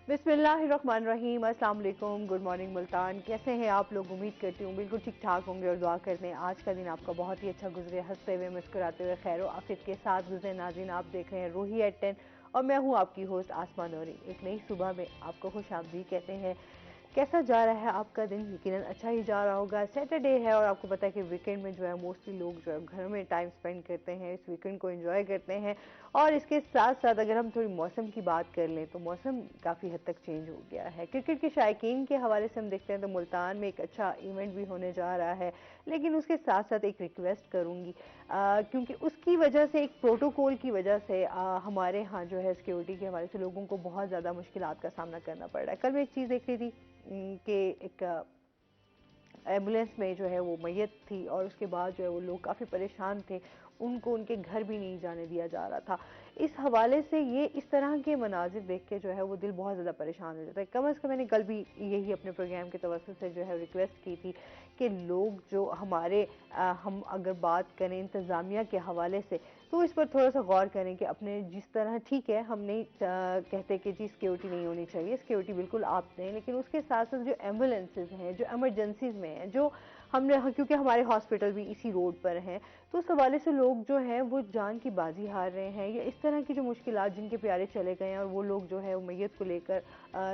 बिस्मिल्लाहिर्रहमानिर्रहीम, अस्सलाम वालेकुम, गुड मॉर्निंग मुल्तान। कैसे हैं आप लोग? उम्मीद करती हूँ बिल्कुल ठीक ठाक होंगे और दुआ करते हैं आज का दिन आपका बहुत ही अच्छा गुजरे, हंसते हुए मुस्कुराते हुए खैर आफियत के साथ गुजरे। नाज़रीन, आप देख रहे हैं रूही एट 10 और मैं हूँ आपकी होस्ट आसमा नूरी। एक नई सुबह में आपको खुशामदीद कहते हैं। कैसा जा रहा है आपका दिन? यकीनन अच्छा ही जा रहा होगा। सैटरडे है और आपको पता है कि वीकेंड में जो है मोस्टली लोग जो है घर में टाइम स्पेंड करते हैं, इस वीकेंड को एंजॉय करते हैं। और इसके साथ साथ अगर हम थोड़ी मौसम की बात कर लें तो मौसम काफ़ी हद तक चेंज हो गया है। क्रिकेट के शायकीन के हवाले से हम देखते हैं तो मुल्तान में एक अच्छा इवेंट भी होने जा रहा है, लेकिन उसके साथ साथ एक रिक्वेस्ट करूँगी, क्योंकि उसकी वजह से, एक प्रोटोकॉल की वजह से हमारे यहाँ जो है सिक्योरिटी के हवाले से लोगों को बहुत ज़्यादा मुश्किलात का सामना करना पड़ रहा है। कल मैं एक चीज़ देख रही थी कि एक एम्बुलेंस में जो है वो मैयत थी और उसके बाद जो है वो लोग काफ़ी परेशान थे, उनको उनके घर भी नहीं जाने दिया जा रहा था। इस हवाले से ये इस तरह के मनाजिर देख के जो है वो दिल बहुत ज़्यादा परेशान हो जाता है। कम अज़ कम मैंने कल भी यही अपने प्रोग्राम के तवज्जुह से जो है रिक्वेस्ट की थी कि लोग जो हमारे हम अगर बात करें इंतज़ामिया के हवाले से तो इस पर थोड़ा सा गौर करें कि अपने जिस तरह, ठीक है हम नहीं कहते कि जी सिक्योरिटी नहीं होनी चाहिए, सिक्योरिटी बिल्कुल आप दें, लेकिन उसके साथ साथ जो एम्बुलेंसेज हैं, जो एमरजेंसीज में हैं, जो हमने, क्योंकि हमारे हॉस्पिटल भी इसी रोड पर हैं, तो उस हवाले से लोग जो हैं वो जान की बाजी हार रहे हैं, या इस तरह की जो मुश्किलात जिनके प्यारे चले गए हैं और वो लोग जो है वो मैयत को लेकर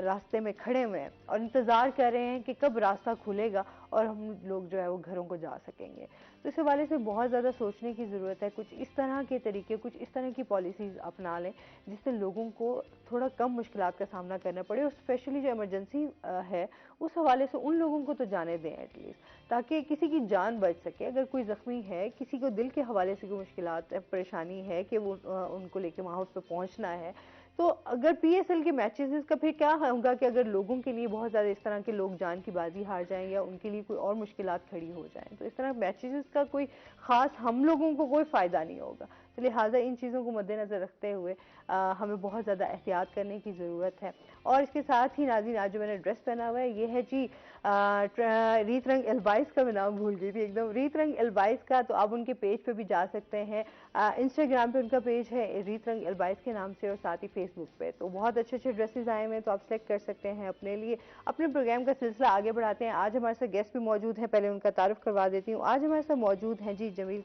रास्ते में खड़े हुए हैं और इंतज़ार कर रहे हैं कि कब रास्ता खुलेगा और हम लोग जो है वो घरों को जा सकेंगे। तो इस हवाले से बहुत ज़्यादा सोचने की ज़रूरत है। कुछ इस तरह के तरीके, कुछ इस तरह की पॉलिसीज़ अपना लें जिससे लोगों को थोड़ा कम मुश्किलात का सामना करना पड़े, और स्पेशली जो इमरजेंसी है उस हवाले से उन लोगों को तो जाने दें एटलीस्ट, ताकि किसी की जान बच सके। अगर कोई ज़ख्मी है, किसी को दिल के हवाले से कोई मुश्किलात परेशानी है कि वो उनको लेके वहाँ उस पर पहुँचना है, तो अगर पीएसएल के मैचेस का फिर क्या होगा कि अगर लोगों के लिए बहुत ज़्यादा इस तरह के लोग जान की बाजी हार जाएं या उनके लिए कोई और मुश्किलात खड़ी हो जाएं, तो इस तरह मैचेस का कोई ख़ास हम लोगों को कोई फ़ायदा नहीं होगा। तो लिहाजा इन चीज़ों को मद्देनज़र रखते हुए हमें बहुत ज़्यादा एहतियात करने की ज़रूरत है। और इसके साथ ही नाज़रीन, आज जो मैंने ड्रेस पहना हुआ है ये है जी रीत रंग एलबाइस का, मैं नाम भूल गई थी एकदम, रीत रंग एलबाइस का। तो आप उनके पेज पे भी जा सकते हैं, इंस्टाग्राम पे उनका पेज है रीत रंग एलबाइस के नाम से, और साथ ही फेसबुक पे तो बहुत अच्छे अच्छे ड्रेसेस आए हुए हैं, तो आप सेलेक्ट कर सकते हैं अपने लिए। अपने प्रोग्राम का सिलसिला आगे बढ़ाते हैं। आज हमारे साथ गेस्ट भी मौजूद हैं, पहले उनका तारुफ करवा देती हूँ। आज हमारे साथ मौजूद हैं जी जमील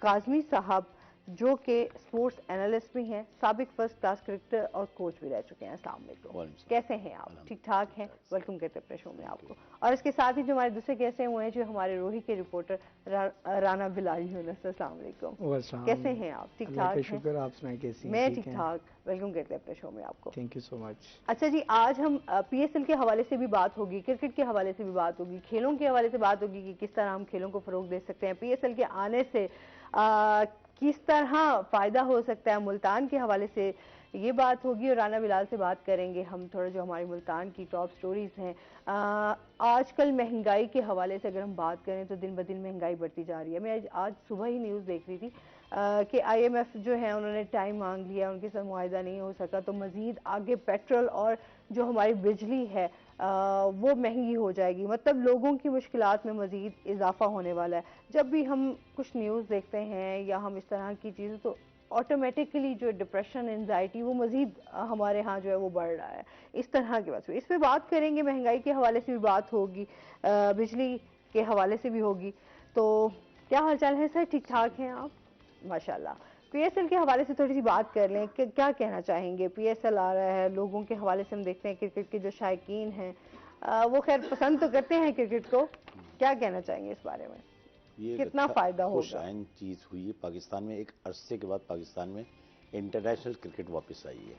काज़मी साहब, जो कि स्पोर्ट्स एनालिस्ट भी हैं, साबिक फर्स्ट क्लास क्रिकेटर और कोच भी रह चुके हैं। अस्सलाम वालेकुम, कैसे हैं आप? ठीक ठाक हैं? वेलकम करते हैं अपने शो में आपको। और इसके साथ ही जो हमारे दूसरे गेस्ट हैं वो हैं जो हमारे रोही के रिपोर्टर राना बिलाल यूनुस। अस्सलाम वालेकुम, कैसे हैं आप? ठीक ठाक हैं? शुक्र, आप सुनाएं कैसी हैं? मैं ठीक ठाक। वेलकम करते हैं अपने शो में आपको। Thank you so much. अच्छा जी, आज हम पीएसएल के हवाले से भी बात होगी, क्रिकेट के हवाले से भी बात होगी, खेलों के हवाले से बात होगी कि किस तरह हम खेलों को फरोग दे सकते हैं। पीएसएल के आने से किस तरह फायदा हो सकता है, मुल्तान के हवाले से ये बात होगी, और राना बिलाल से बात करेंगे हम थोड़ा जो हमारी मुल्तान की टॉप स्टोरीज हैं। आजकल महंगाई के हवाले से अगर हम बात करें तो दिन ब दिन महंगाई बढ़ती जा रही है। मैं आज सुबह ही न्यूज़ देख रही थी कि आईएमएफ जो है उन्होंने टाइम मांग लिया, उनके साथ मुआहिदा नहीं हो सका, तो मजीद आगे पेट्रोल और जो हमारी बिजली है वो महंगी हो जाएगी। मतलब लोगों की मुश्किलात में मजीद इजाफा होने वाला है। जब भी हम कुछ न्यूज़ देखते हैं या हम इस तरह की चीज़ें, तो ऑटोमेटिकली जो डिप्रेशन, एंजाइटी, वो मजीद हमारे यहाँ जो है वो बढ़ रहा है। इस तरह की बात, इस पर बात करेंगे। महंगाई के हवाले से भी बात होगी, बिजली के हवाले से भी होगी। तो क्या हाल चाल है सर? ठीक ठाक हैं आप? माशाल्लाह। पीएसएल के हवाले से थोड़ी सी बात कर लें कि क्या कहना चाहेंगे? पीएसएल आ रहा है, लोगों के हवाले से हम देखते हैं क्रिकेट के जो शायकीन हैं वो खैर पसंद तो करते हैं क्रिकेट को, क्या कहना चाहेंगे इस बारे में? ये कितना फायदा खुश होगा? आइन चीज़ हुई है पाकिस्तान में। एक अरसे के बाद पाकिस्तान में इंटरनेशनल क्रिकेट वापस आई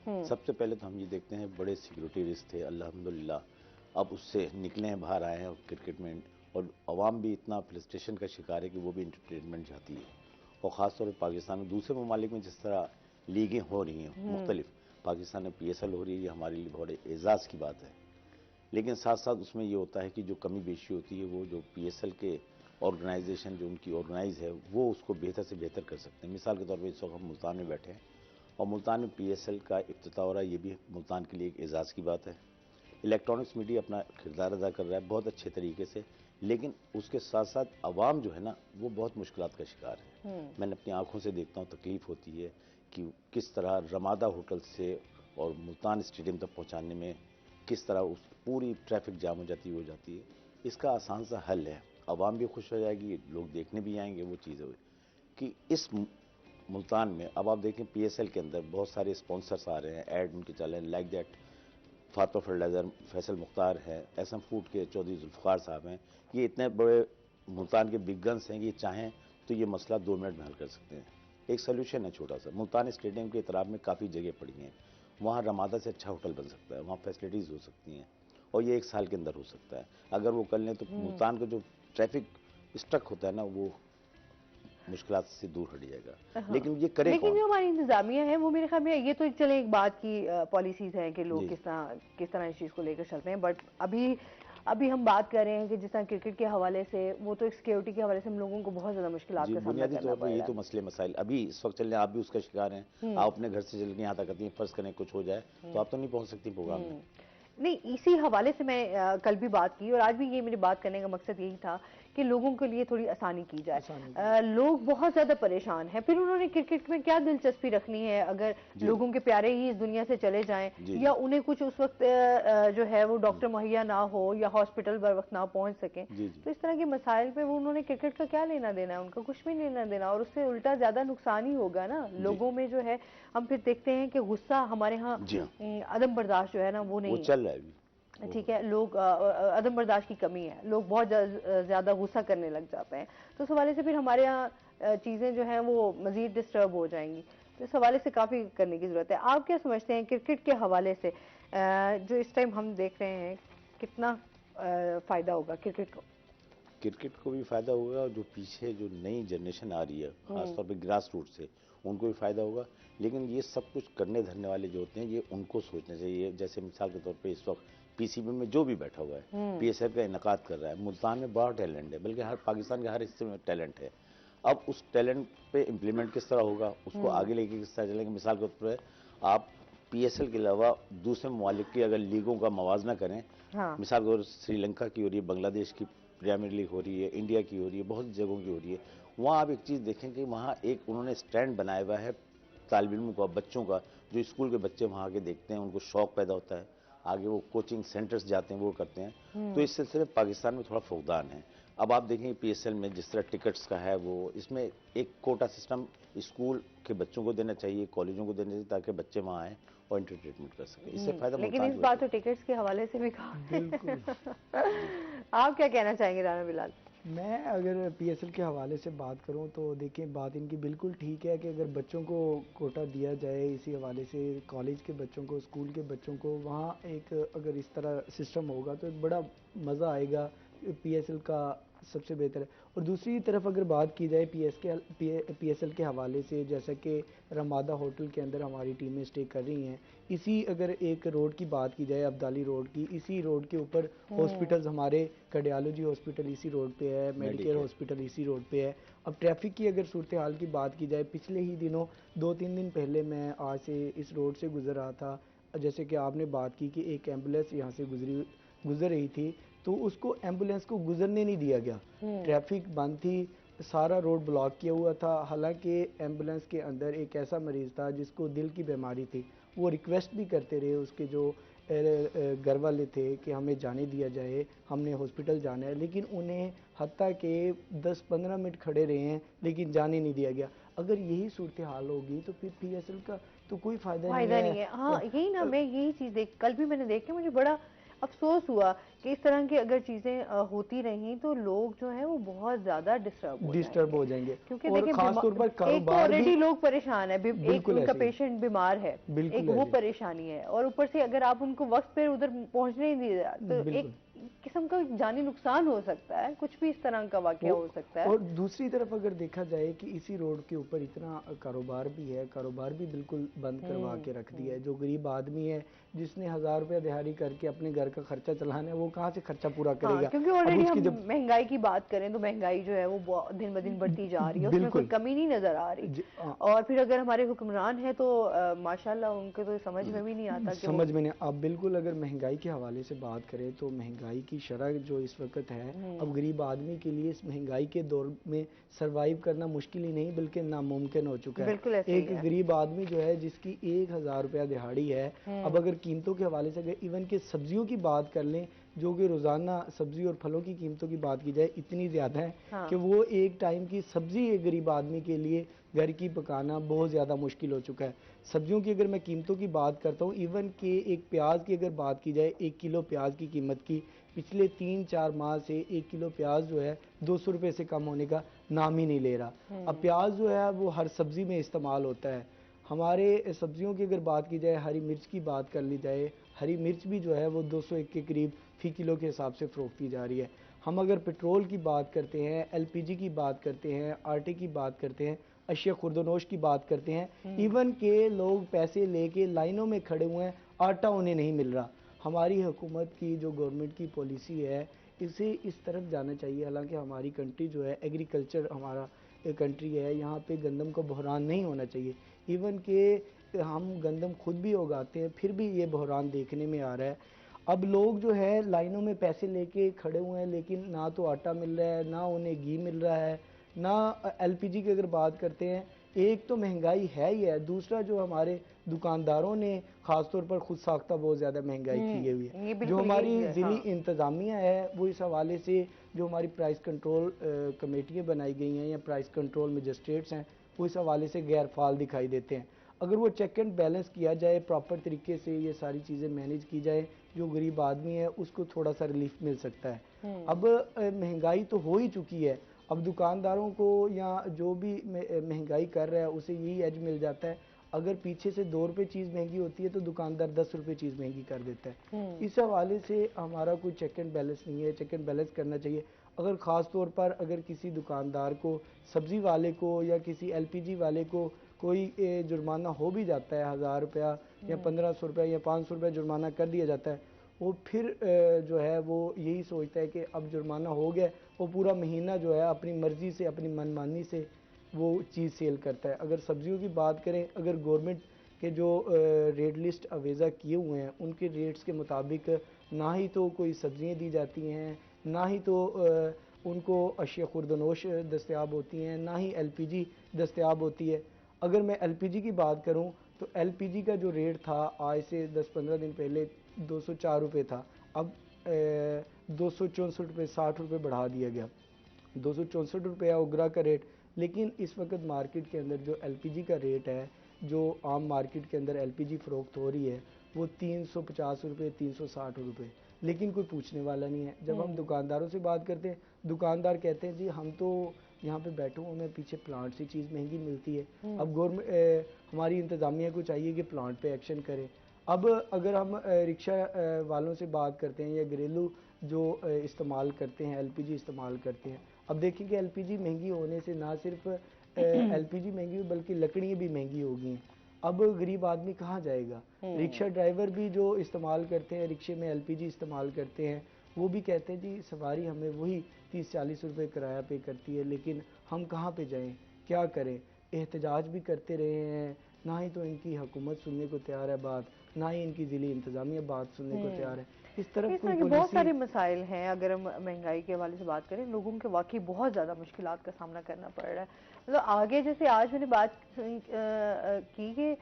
है। सबसे पहले तो हम ये देखते हैं बड़े सिक्योरिटी रिस्क थे, अल्हम्दुलिल्लाह अब उससे निकले हैं, बाहर आए हैं क्रिकेट में। और अवाम भी इतना फ्रस्ट्रेशन का शिकार है कि वो भी इंटरटेनमेंट चाहती है। और ख़ासतौर पर पाकिस्तान में, दूसरे ममालिक में जिस तरह लीगें हो रही हैं मुख्तलिफ, पाकिस्तान में पीएसएल हो रही है, ये हमारे लिए बड़े एजाज़ की बात है। लेकिन साथ साथ उसमें ये होता है कि जो कमी बेशी होती है वो जो पीएसएल के ऑर्गेनाइजेशन जो उनकी ऑर्गेनाइज है वो उसको बेहतर से बेहतर कर सकते हैं। मिसाल के तौर पर इस वक्त हम मुल्तान में बैठे हैं और मुल्तान में पीएसएल का इफ्तिताह हो रहा है, ये भी मुल्तान के लिए एक एजाज़ की बात है। इलेक्ट्रॉनिक्स मीडिया अपना किरदार अदा कर रहा है बहुत अच्छे तरीके से, लेकिन उसके साथ साथ अवाम जो है ना वो बहुत मुश्किलात का शिकार है। मैंने अपनी आंखों से देखता हूँ, तकलीफ होती है कि किस तरह रमादा होटल से और मुल्तान स्टेडियम तक पहुंचाने में किस तरह उस पूरी ट्रैफिक जाम हो जाती है, इसका आसान सा हल है। आवाम भी खुश हो जाएगी, लोग देखने भी आएंगे। वो चीज़ है कि इस मुल्तान में अब आप देखें पीएसएल के अंदर बहुत सारे स्पॉन्सर्स आ रहे हैं, ऐड उनके चल रहे हैं, like that Fatima fertilizer, Faisal Mukhtar है, एसएम फूड के चौधरी जुल्फ़िकार साहब हैं। ये इतने बड़े मुल्तान के बिग गन्स हैं कि ये चाहें तो ये मसला 2 मिनट में हल कर सकते हैं। एक सोल्यूशन है छोटा सा, मुल्तान स्टेडियम के इतराब में काफ़ी जगह पड़ी हैं, वहाँ रमादा से अच्छा होटल बन सकता है, वहाँ फैसिलिटीज़ हो सकती हैं और ये 1 साल के अंदर हो सकता है। अगर वो कर लें तो मुल्तान का जो ट्रैफिक स्ट्रक होता है ना, वो मुश्किलात से दूर हट जाएगा। हाँ। लेकिन ये करे लेकिन कौन? जो हमारी इंतजामिया है वो मेरे ख्याल में ये तो चले एक बात की पॉलिसीज हैं कि लोग जी। किस तरह इस चीज़ को लेकर चलते हैं, बट अभी अभी हम बात कर रहे हैं कि जिस तरह क्रिकेट के हवाले से, वो तो एक सिक्योरिटी के हवाले से हम लोगों को बहुत ज़्यादा मुश्किलात जी, का सामना बुनियादी करना तौर पड़ पे ये रहा तो मसले मसाइल अभी इस वक्त चल रहे हैं, आप भी उसका शिकार हैं। आप अपने घर से चल के यहाँ तक आती हैं, फर्ज करें कुछ हो जाए तो आप तो नहीं पहुँच सकती प्रोग्राम में। नहीं, इसी हवाले से मैं कल भी बात की और आज भी ये मेरी बात करने का मकसद यही था कि लोगों के लिए थोड़ी आसानी की जाए। लोग बहुत ज़्यादा परेशान हैं, फिर उन्होंने क्रिकेट में क्या दिलचस्पी रखनी है अगर लोगों के प्यारे ही इस दुनिया से चले जाएं, या उन्हें कुछ उस वक्त जो है वो डॉक्टर मुहैया ना हो या हॉस्पिटल बर वक्त ना पहुंच सकें। तो इस तरह के मसाइल पे वो उन्होंने क्रिकेट का क्या लेना देना है, उनका कुछ भी लेना देना, और उससे उल्टा ज़्यादा नुकसान ही होगा ना लोगों में। जो है हम फिर देखते हैं कि गुस्सा हमारे यहाँ अदम बर्दाश्त जो है ना वो नहीं चल रहा है अभी। ठीक है, लोग अदम बर्दाश्त की कमी है, लोग बहुत ज़्यादा गुस्सा करने लग जाते हैं, तो इस हवाले से फिर हमारे यहाँ चीज़ें जो हैं वो मज़ीद डिस्टर्ब हो जाएंगी। तो इस हवाले से काफ़ी करने की ज़रूरत है। आप क्या समझते हैं क्रिकेट के हवाले से जो इस टाइम हम देख रहे हैं, कितना फ़ायदा होगा क्रिकेट को? क्रिकेट को भी फायदा होगा और जो पीछे जो नई जनरेशन आ रही है खासतौर पे ग्रास रूट से, उनको भी फायदा होगा। लेकिन ये सब कुछ करने धरने वाले जो होते हैं ये उनको सोचना चाहिए। जैसे मिसाल के तौर पे इस वक्त पीसीबी में जो भी बैठा हुआ है पीएसएल का इनकाद कर रहा है, मुल्तान में बड़ा टैलेंट है, बल्कि हर पाकिस्तान के हर हिस्से में टैलेंट है। अब उस टैलेंट पे इम्प्लीमेंट किस तरह होगा, उसको आगे लेके किस तरह चलेंगे। मिसाल के तौर पर आप पीएसएल के अलावा दूसरे ममालिक की अगर लीगों का मवाजना करें, मिसाल के तौर श्रीलंका की हो रही है, बांग्लादेश की प्रीमियर लीग हो रही है, इंडिया की हो रही है, बहुत जगहों की हो रही है, वहाँ आप एक चीज़ देखें कि वहाँ एक उन्होंने स्टैंड बनाया हुआ है तालिब इल्मों का, बच्चों का, जो स्कूल के बच्चे वहाँ आके देखते हैं, उनको शौक पैदा होता है, आगे वो कोचिंग सेंटर्स जाते हैं, वो करते हैं। तो इस सिलसिले में पाकिस्तान में थोड़ा फुकदान है। अब आप देखेंगे पीएसएल में जिस तरह टिकट्स का है, वो इसमें एक कोटा सिस्टम स्कूल के बच्चों को देना चाहिए, कॉलेजों को देना चाहिए, ताकि बच्चे वहाँ आएँ और एंटरटेनमेंट कर सकें। इससे फायदा लेकिन इस बार तो टिकट्स के हवाले से भी कहा। आप क्या कहना चाहेंगे राना बिलाल? मैं अगर पीएसएल के हवाले से बात करूं तो देखिए, बात इनकी बिल्कुल ठीक है कि अगर बच्चों को कोटा दिया जाए इसी हवाले से, कॉलेज के बच्चों को, स्कूल के बच्चों को, वहाँ एक अगर इस तरह सिस्टम होगा तो एक बड़ा मज़ा आएगा। पीएसएल का सबसे बेहतर है। और दूसरी तरफ अगर बात की जाए पीएसएल के हवाले से, जैसा कि रमादा होटल के अंदर हमारी टीमें स्टे कर रही हैं, इसी अगर एक रोड की बात की जाए, अब्दाली रोड की, इसी रोड के ऊपर हॉस्पिटल्स हमारे, कार्डियोलॉजी हॉस्पिटल इसी रोड पे है, मेडिकेयर हॉस्पिटल इसी रोड पे है। अब ट्रैफिक की अगर सूरत हाल की बात की जाए, पिछले ही दिनों 2-3 दिन पहले मैं आज से इस रोड से गुजर रहा था, जैसे कि आपने बात की कि एक एम्बुलेंस यहाँ से गुजर रही थी, तो उसको एम्बुलेंस को गुजरने नहीं दिया गया, ट्रैफिक बंद थी, सारा रोड ब्लॉक किया हुआ था। हालांकि एम्बुलेंस के अंदर एक ऐसा मरीज़ था जिसको दिल की बीमारी थी, वो रिक्वेस्ट भी करते रहे उसके जो घर वाले थे कि हमें जाने दिया जाए, हमने हॉस्पिटल जाना है, लेकिन उन्हें हत्ता के 10-15 मिनट खड़े रहे हैं लेकिन जाने नहीं दिया गया। अगर यही सूरत हाल होगी तो फिर पीएसएल का तो कोई फायदा नहीं है। हाँ, यही ना, मैं यही चीज़ कल भी मैंने देख के मुझे बड़ा अफसोस हुआ कि इस तरह की अगर चीजें होती रहीं तो लोग जो है वो बहुत ज्यादा डिस्टर्ब हो जाएंगे। क्योंकि देखिए खासतौर पर कारोबार ऑलरेडी लोग परेशान है, एक उनका पेशेंट बीमार है, एक वो परेशानी है, और ऊपर से अगर आप उनको वक्त पे उधर पहुंचने नहीं दिया तो एक किस्म का जानी नुकसान हो सकता है, कुछ भी इस तरह का वाकया हो सकता है। और दूसरी तरफ अगर देखा जाए कि इसी रोड के ऊपर इतना कारोबार भी है, कारोबार भी बिल्कुल बंद करवा के रख दिया है। जो गरीब आदमी है जिसने 1000 रुपया दिहाड़ी करके अपने घर का खर्चा चलाना है वो कहाँ से खर्चा पूरा हाँ, करेगा। क्योंकि अब ऑलरेडी उसकी हम जब महंगाई की बात करें तो महंगाई जो है वो दिन ब दिन बढ़ती जा रही है, उसमें कोई बिल्कुल कमी नहीं नजर आ रही। और फिर अगर हमारे हुक्मरान हैं तो माशाल्लाह उनके तो समझ में भी नहीं आता कि वो समझ में नहीं। अब बिल्कुल अगर महंगाई के हवाले से बात करें तो महंगाई की शरह जो इस वक्त है, अब गरीब आदमी के लिए इस महंगाई के दौर में सरवाइव करना मुश्किल ही नहीं बल्कि नामुमकिन हो चुका है। बिल्कुल ऐसे ही एक है। गरीब आदमी जो है जिसकी 1000 रुपया दिहाड़ी है, अब अगर कीमतों के हवाले से अगर इवन के सब्जियों की बात कर लें, जो कि रोज़ाना सब्जी और फलों की कीमतों की बात की जाए इतनी ज़्यादा है हाँ। कि वो एक टाइम की सब्जी एक गरीब आदमी के लिए घर की पकाना बहुत ज़्यादा मुश्किल हो चुका है। सब्जियों की अगर मैं कीमतों की बात करता हूँ, इवन के एक प्याज की अगर बात की जाए, 1 किलो प्याज की कीमत की पिछले 3-4 माह से 1 किलो प्याज जो है 200 रुपये से कम होने का नाम ही नहीं ले रहा। अब प्याज जो है वो हर सब्जी में इस्तेमाल होता है। हमारे सब्जियों की अगर बात की जाए, हरी मिर्च की बात कर ली जाए, हरी मिर्च भी जो है वो 201 के करीब फी किलो के हिसाब से फ़रोख्त की जा रही है। हम अगर पेट्रोल की बात करते हैं, एलपीजी की बात करते हैं, आटे की बात करते हैं, अशिया खुर्दनोश की बात करते हैं, इवन के लोग पैसे लेके लाइनों में खड़े हुए हैं, आटा उन्हें नहीं मिल रहा। हमारी हुकूमत की जो गवर्नमेंट की पॉलिसी है इसे इस तरफ जाना चाहिए। हालांकि हमारी कंट्री जो है एग्रीकल्चर हमारा कंट्री है, यहाँ पे गंदम का बहरान नहीं होना चाहिए। इवन के हम गंदम खुद भी उगाते हैं फिर भी ये बहरान देखने में आ रहा है। अब लोग जो है लाइनों में पैसे लेके खड़े हुए हैं लेकिन ना तो आटा मिल रहा है, ना उन्हें घी मिल रहा है, ना एलपीजी की अगर बात करते हैं, एक तो महंगाई है ही है, दूसरा जो हमारे दुकानदारों ने खासतौर पर खुद साख्ता बहुत ज़्यादा महंगाई की हुई ये है। जो बिल्कुल हमारी यही है। ज़िली हाँ। इंतज़ामिया है वो इस हवाले से जो हमारी प्राइस कंट्रोल कमेटियाँ बनाई गई हैं या प्राइस कंट्रोल मजिस्ट्रेट्स हैं वो इस हवाले से गैर फाल दिखाई देते हैं। अगर वो चेक एंड बैलेंस किया जाए, प्रॉपर तरीके से ये सारी चीज़ें मैनेज की जाए, जो गरीब आदमी है उसको थोड़ा सा रिलीफ मिल सकता है। अब महंगाई तो हो ही चुकी है, अब दुकानदारों को या जो भी महंगाई कर रहा है उसे यही एज मिल जाता है, अगर पीछे से 2 रुपये चीज़ महंगी होती है तो दुकानदार 10 रुपये चीज़ महंगी कर देता है। इस हवाले से हमारा कोई चेक एंड बैलेंस नहीं है, चेक एंड बैलेंस करना चाहिए। अगर ख़ास तौर पर अगर किसी दुकानदार को, सब्ज़ी वाले को या किसी एलपीजी वाले को कोई जुर्माना हो भी जाता है, 1000 रुपया या 1500 रुपया या 500 रुपया जुर्माना कर दिया जाता है, वो फिर जो है वो यही सोचता है कि अब जुर्माना हो गया, वो पूरा महीना जो है अपनी मर्ज़ी से अपनी मनमानी से वो चीज़ सेल करता है। अगर सब्जियों की बात करें, अगर गवर्नमेंट के जो रेट लिस्ट अवेज़ा किए हुए हैं उनके रेट्स के मुताबिक ना ही तो कोई सब्जियां दी जाती हैं, ना ही तो उनको अशिया खुर्दनोश दस्तयाब होती हैं, ना ही एलपीजी दस्तयाब होती है। अगर मैं एलपीजी की बात करूं तो एलपीजी का जो रेट था आज से 10-15 दिन पहले 204 रुपये था, अब 264 रुपये 60 रुपये बढ़ा दिया गया, 264 रुपया उगरा का रेट। लेकिन इस वक्त मार्केट के अंदर जो एलपीजी का रेट है, जो आम मार्केट के अंदर एलपीजी फ़रोख्त हो रही है वो 350 रुपये 360 रुपये, लेकिन कोई पूछने वाला नहीं है। जब हम दुकानदारों से बात करते हैं, दुकानदार कहते हैं जी हम तो यहाँ पे बैठे हुए हमें पीछे प्लांट से चीज़ महंगी मिलती है। अब गवर्नमेंट हमारी इंतज़ामिया को चाहिए कि प्लांट पे एक्शन करे। अब अगर हम रिक्शा वालों से बात करते हैं या घरेलू जो इस्तेमाल करते हैं, एलपीजी इस्तेमाल करते हैं, अब देखें कि एलपीजी महंगी होने से ना सिर्फ एलपीजी महंगी हुई बल्कि लकड़ियाँ भी महंगी हो गई हैं। अब गरीब आदमी कहाँ जाएगा। रिक्शा ड्राइवर भी जो इस्तेमाल करते हैं, रिक्शे में एलपीजी इस्तेमाल करते हैं, वो भी कहते हैं जी सवारी हमें वही 30-40 रुपये किराया पे करती है, लेकिन हम कहाँ पे जाएं, क्या करें। एहतजाज भी करते रहे हैं, ना ही तो इनकी हुकूमत सुनने को तैयार है बात, ना ही इनकी ज़िली इंतज़ामिया बात सुनने को तैयार है। इस तरफ इस कोई तरह के बहुत सारे पॉलिसी मसाइल हैं। अगर हम महंगाई के हवाले से बात करें, लोगों के वाकई बहुत ज़्यादा मुश्किलात का सामना करना पड़ रहा है। मतलब आगे जैसे आज मैंने बात की कि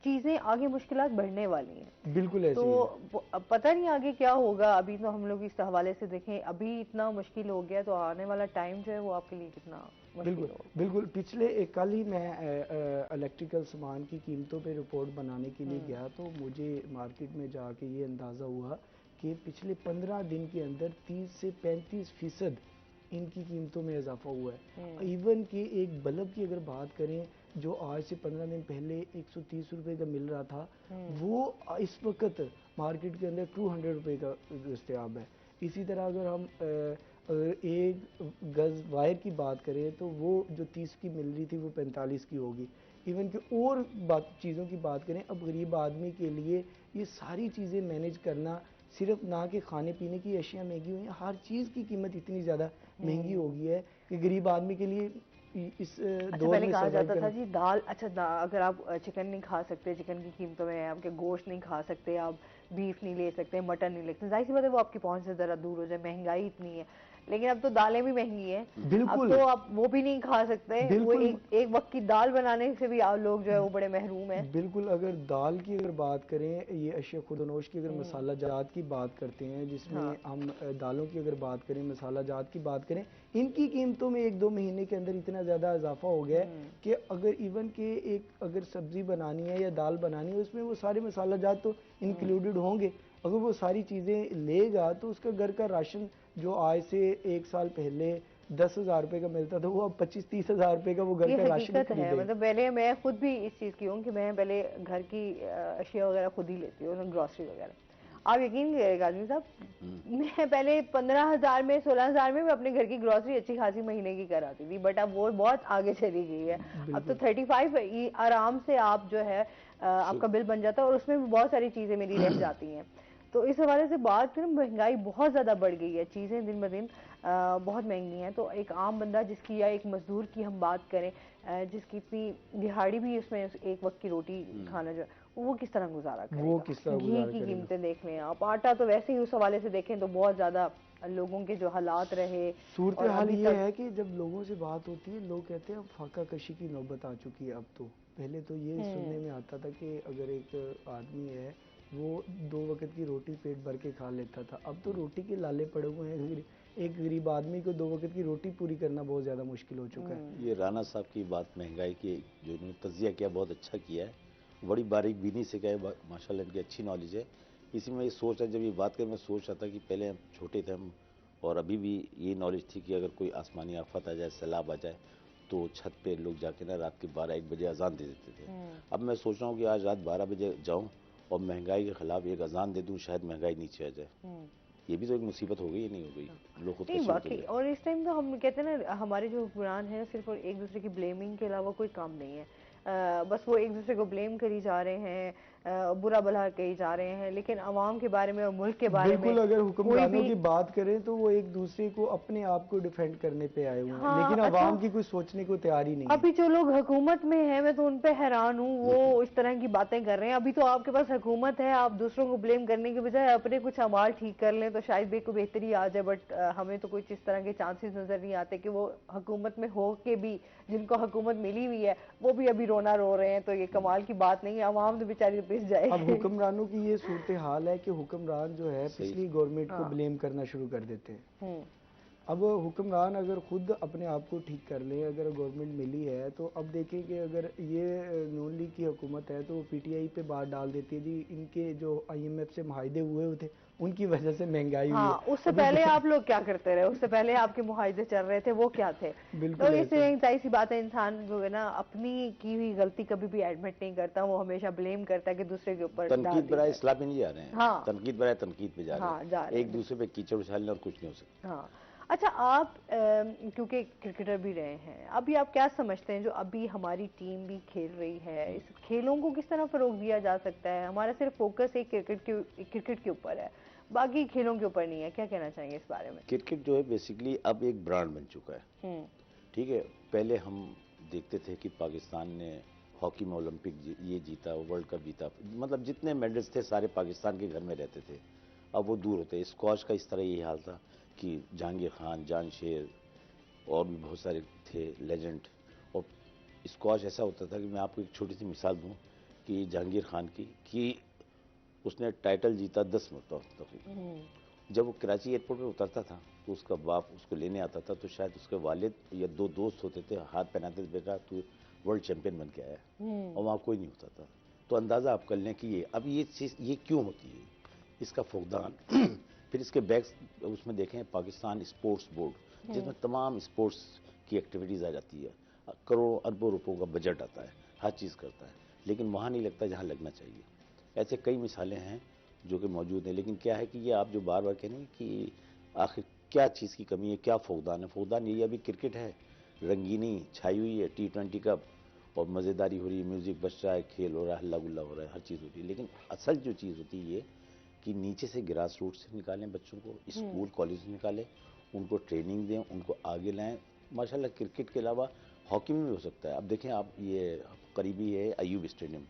चीज़ें आगे मुश्किलात बढ़ने वाली हैं, बिल्कुल ऐसी है। तो अब पता नहीं आगे क्या होगा। अभी तो हम लोग इस हवाले से देखें, अभी इतना मुश्किल हो गया तो आने वाला टाइम जो है वो आपके लिए कितना मुश्किल बिल्कुल होगा। बिल्कुल। पिछले कल ही मैं इलेक्ट्रिकल सामान की कीमतों पे रिपोर्ट बनाने के लिए गया तो मुझे मार्केट में जाके ये अंदाज़ा हुआ कि पिछले 15 दिन के अंदर 30 से 35% इनकी कीमतों में इजाफा हुआ है। इवन कि एक बल्ब की अगर बात करें जो आज से 15 दिन पहले 130 रुपये का मिल रहा था, वो इस वक्त मार्केट के अंदर 200 रुपये का दस्तयाब है। इसी तरह अगर हम अगर एक गज़ वायर की बात करें तो वो जो 30 की मिल रही थी वो 45 की होगी। इवन कि और चीज़ों की बात करें, अब गरीब आदमी के लिए ये सारी चीज़ें मैनेज करना, सिर्फ ना कि खाने पीने की अशिया महंगी हुई हैं, हर चीज़ की कीमत इतनी ज़्यादा महंगी हो गई है कि गरीब आदमी के लिए इस अच्छा, दौर पहले में कहा सर्वाइव जाता था करना। जी दाल, अच्छा अगर आप चिकन नहीं खा सकते, चिकन की कीमतों में आपके गोश्त नहीं खा सकते, आप बीफ नहीं ले सकते, मटन नहीं ले सकते, जाहिर सी बात है वो आपकी पहुंच से ज़रा दूर हो जाए, महंगाई इतनी है। लेकिन अब तो दालें भी महंगी हैं, अब बिल्कुल तो आप वो भी नहीं खा सकते, वो बिल्कुल एक वक्त की दाल बनाने से भी आप लोग जो है वो बड़े महरूम हैं। बिल्कुल। अगर दाल की अगर बात करें, ये अशिया खुदोनोश की अगर हम्म, मसाला जात की बात करते हैं, जिसमें हाँ, हम दालों की अगर बात करें, मसाला जात की बात करें, इनकी कीमतों में 1-2 महीने के अंदर इतना ज़्यादा इजाफा हो गया है कि अगर इवन के एक अगर सब्ज़ी बनानी है या दाल बनानी है, उसमें वो सारे मसाला जात तो इंक्लूडेड होंगे। अगर वो सारी चीज़ें लेगा तो उसका घर का राशन जो आज से 1 साल पहले 10,000 रुपये का मिलता था, वो अब 25-30,000 रुपये का वो घर ये का राशन ही हकीकत है। खरीदेगा। मतलब पहले मैं खुद भी इस चीज़ की हूँ कि मैं पहले घर की अशिया वगैरह खुद ही लेती हूँ, ग्रॉसरी वगैरह। आप यकीन नहीं करेगा आदमी साहब, मैं पहले 15,000 में 16,000 में मैं अपने घर की ग्रॉसरी अच्छी खासी महीने की कराती थी, बट अब वो बहुत आगे चली गई है। अब तो बिल्कुल 35 आराम से आप जो है आपका बिल बन जाता है, और उसमें भी बहुत सारी चीज़ें मेरी रह जाती हैं। तो इस हवाले से बात करें, महंगाई बहुत ज़्यादा बढ़ गई है, चीज़ें दिन ब दिन बहुत महंगी हैं। तो एक आम बंदा जिसकी, या एक मजदूर की हम बात करें जिसकी इतनी दिहाड़ी भी उसमें एक वक्त की रोटी खाना जो है, वो किस तरह गुजारा वो करेगा। किस तरह घी गुजारा की करेगा। कीमतें देख लें आप, आटा तो वैसे ही उस हवाले से देखें तो बहुत ज़्यादा लोगों के जो हालात रहे, सूरत और हाल अभी ये तक है कि जब लोगों से बात होती है, लोग कहते हैं अब फाका कशी की नौबत आ चुकी है। अब तो पहले तो ये सुनने में आता था कि अगर एक आदमी है वो 2 वक्त की रोटी पेट भर के खा लेता था, अब तो रोटी के लाले पड़े हुए हैं। एक गरीब आदमी को 2 वक्त की रोटी पूरी करना बहुत ज़्यादा मुश्किल हो चुका है। ये राना साहब की बात महंगाई की जो इन्होंने तजिया किया, बहुत अच्छा किया है, बड़ी बारीक बीनी से क्या है, माशाल्लाह इनकी अच्छी नॉलेज है। इसी में ये सोच रहा, जब ये बात करें मैं सोच रहा था कि पहले हम छोटे थे हम, और अभी भी ये नॉलेज थी कि अगर कोई आसमानी आफत आ जाए, सैलाब आ जाए, तो छत पे लोग जाके ना रात के 12-1 बजे अजान दे देते थे। अब मैं सोच रहा हूँ कि आज रात 12 बजे जाऊँ और महंगाई के खिलाफ एक अजान दे दूँ, शायद महंगाई नीचे आ जाए। ये भी तो एक मुसीबत हो गई या नहीं हो गई, लोग नहीं, खुदकशी में तो वाकई। गए। और इस टाइम तो हम कहते हैं ना, हमारे जो हुक्मरान हैं सिर्फ और एक दूसरे की ब्लेमिंग के अलावा कोई काम नहीं है। बस वो एक दूसरे को ब्लेम करी जा रहे हैं, बुरा भला कही जा रहे हैं, लेकिन अवाम के बारे में और मुल्क के बारे में बिल्कुल, अगर कोई हुक्मरानों भी। की बात करें तो वो एक दूसरे को अपने आप को डिफेंड करने पे आए हुए हैं, हाँ, लेकिन अच्छा, अवाम की कोई सोचने को तैयार ही नहीं है। अभी जो लोग हुकूमत में हैं मैं तो उन पे हैरान हूँ, वो इस तरह की बातें कर रहे हैं। अभी तो आपके पास हुकूमत है, आप दूसरों को ब्लेम करने के बजाय अपने कुछ अमाल ठीक कर लें तो शायद भी कोई बेहतरी आ जाए। बट हमें तो कुछ इस तरह के चांसेस नजर नहीं आते कि वो हुकूमत में हो के भी, जिनको हुकूमत मिली हुई है वो भी अभी रोना रो रहे हैं। तो ये कमाल की बात नहीं है, अवाम तो बेचारी पिस जाए। अब हुक्मरानों की ये सूरत हाल है कि हुक्मरान जो है सही। पिछली गवर्नमेंट को हाँ। ब्लेम करना शुरू कर देते हैं। हम्म। अब हुक्मरान अगर खुद अपने आप को ठीक कर ले, अगर गवर्नमेंट मिली है तो अब देखें कि अगर ये नून लीग की हुकूमत है तो वो पीटीआई पे बात डाल देती है जी इनके जो आईएमएफ से माहिदे हुए थे उनकी वजह से महंगाई हुई है। हाँ, उससे अभी पहले आप लोग क्या करते रहे, उससे पहले आपके मुहाइजे चल रहे थे, वो क्या थे। तो बिल्कुल ऐसा इसलिए जाहिर सी बात है, इंसान जो है ना अपनी की हुई गलती कभी भी एडमिट नहीं करता, वो हमेशा ब्लेम करता है कि दूसरे के ऊपर डाल तनकीद दी बराए जाए। इस्लाह पे नहीं जा रहे हैं, हाँ, तनकीद बराए तनकीद पे जा रहे हाँ, जा हैं, रहे एक हैं। दूसरे पे कीचड़ उछालने और कुछ नहीं हो सकता। हाँ, अच्छा, आप क्योंकि क्रिकेटर भी रहे हैं, अभी आप क्या समझते हैं जो अभी हमारी टीम भी खेल रही है, इस खेलों को किस तरह फरोग दिया जा सकता है। हमारा सिर्फ फोकस एक क्रिकेट के ऊपर है, बाकी खेलों के ऊपर नहीं है। क्या कहना चाहेंगे इस बारे में। क्रिकेट जो है बेसिकली अब एक ब्रांड बन चुका है। हम्म। ठीक है, पहले हम देखते थे कि पाकिस्तान ने हॉकी में ओलंपिक ये जीता, वर्ल्ड कप जीता, मतलब जितने मेडल्स थे सारे पाकिस्तान के घर में रहते थे। अब वो दूर होते। स्क्वॉश का इस तरह यही हाल था कि जहांगीर खान, जान शेर और भी बहुत सारे थे लेजेंड। और स्क्वॉश ऐसा होता था कि मैं आपको एक छोटी सी मिसाल दूं कि जहांगीर खान की, कि उसने टाइटल जीता 10 मरतबा। जब वो कराची एयरपोर्ट पे उतरता था तो उसका बाप उसको लेने आता था, तो शायद उसके वालिद या 2 दोस्त होते थे, हाथ पहनाते थे, बेटा तू वर्ल्ड चैंपियन बन के आया। और वहाँ कोई नहीं होता था। तो अंदाज़ा आप कर लें कि ये अब ये चीज़ ये क्यों होती है, इसका फुकदान। फिर इसके बैक उसमें देखें पाकिस्तान स्पोर्ट्स बोर्ड, जिसमें तमाम स्पोर्ट्स की एक्टिविटीज़ आ जाती है, करोड़ों अरबों रुपयों का बजट आता है, हर चीज़ करता है, लेकिन वहाँ नहीं लगता जहाँ लगना चाहिए। ऐसे कई मिसालें हैं जो कि मौजूद हैं। लेकिन क्या है कि ये आप जो बार बार कह रहे हैं कि आखिर क्या चीज़ की कमी है, क्या फुकदान है। फुकदान यही अभी क्रिकेट है, रंगीनी छाई हुई है, T20 कप, और मज़ेदारी हो रही है, म्यूज़िक बज रहा है, खेल हो रहा है, हल्ला गुल्ला हो रहा है, हर चीज़ हो रही है। लेकिन असल जो चीज़ होती है ये कि नीचे से ग्रास रूट से निकालें बच्चों को, स्कूल कॉलेज से निकालें, उनको ट्रेनिंग दें, उनको आगे लाएं। माशाल्लाह क्रिकेट के अलावा हॉकी में भी हो सकता है। अब देखें आप, ये करीबी है अयूब स्टेडियम,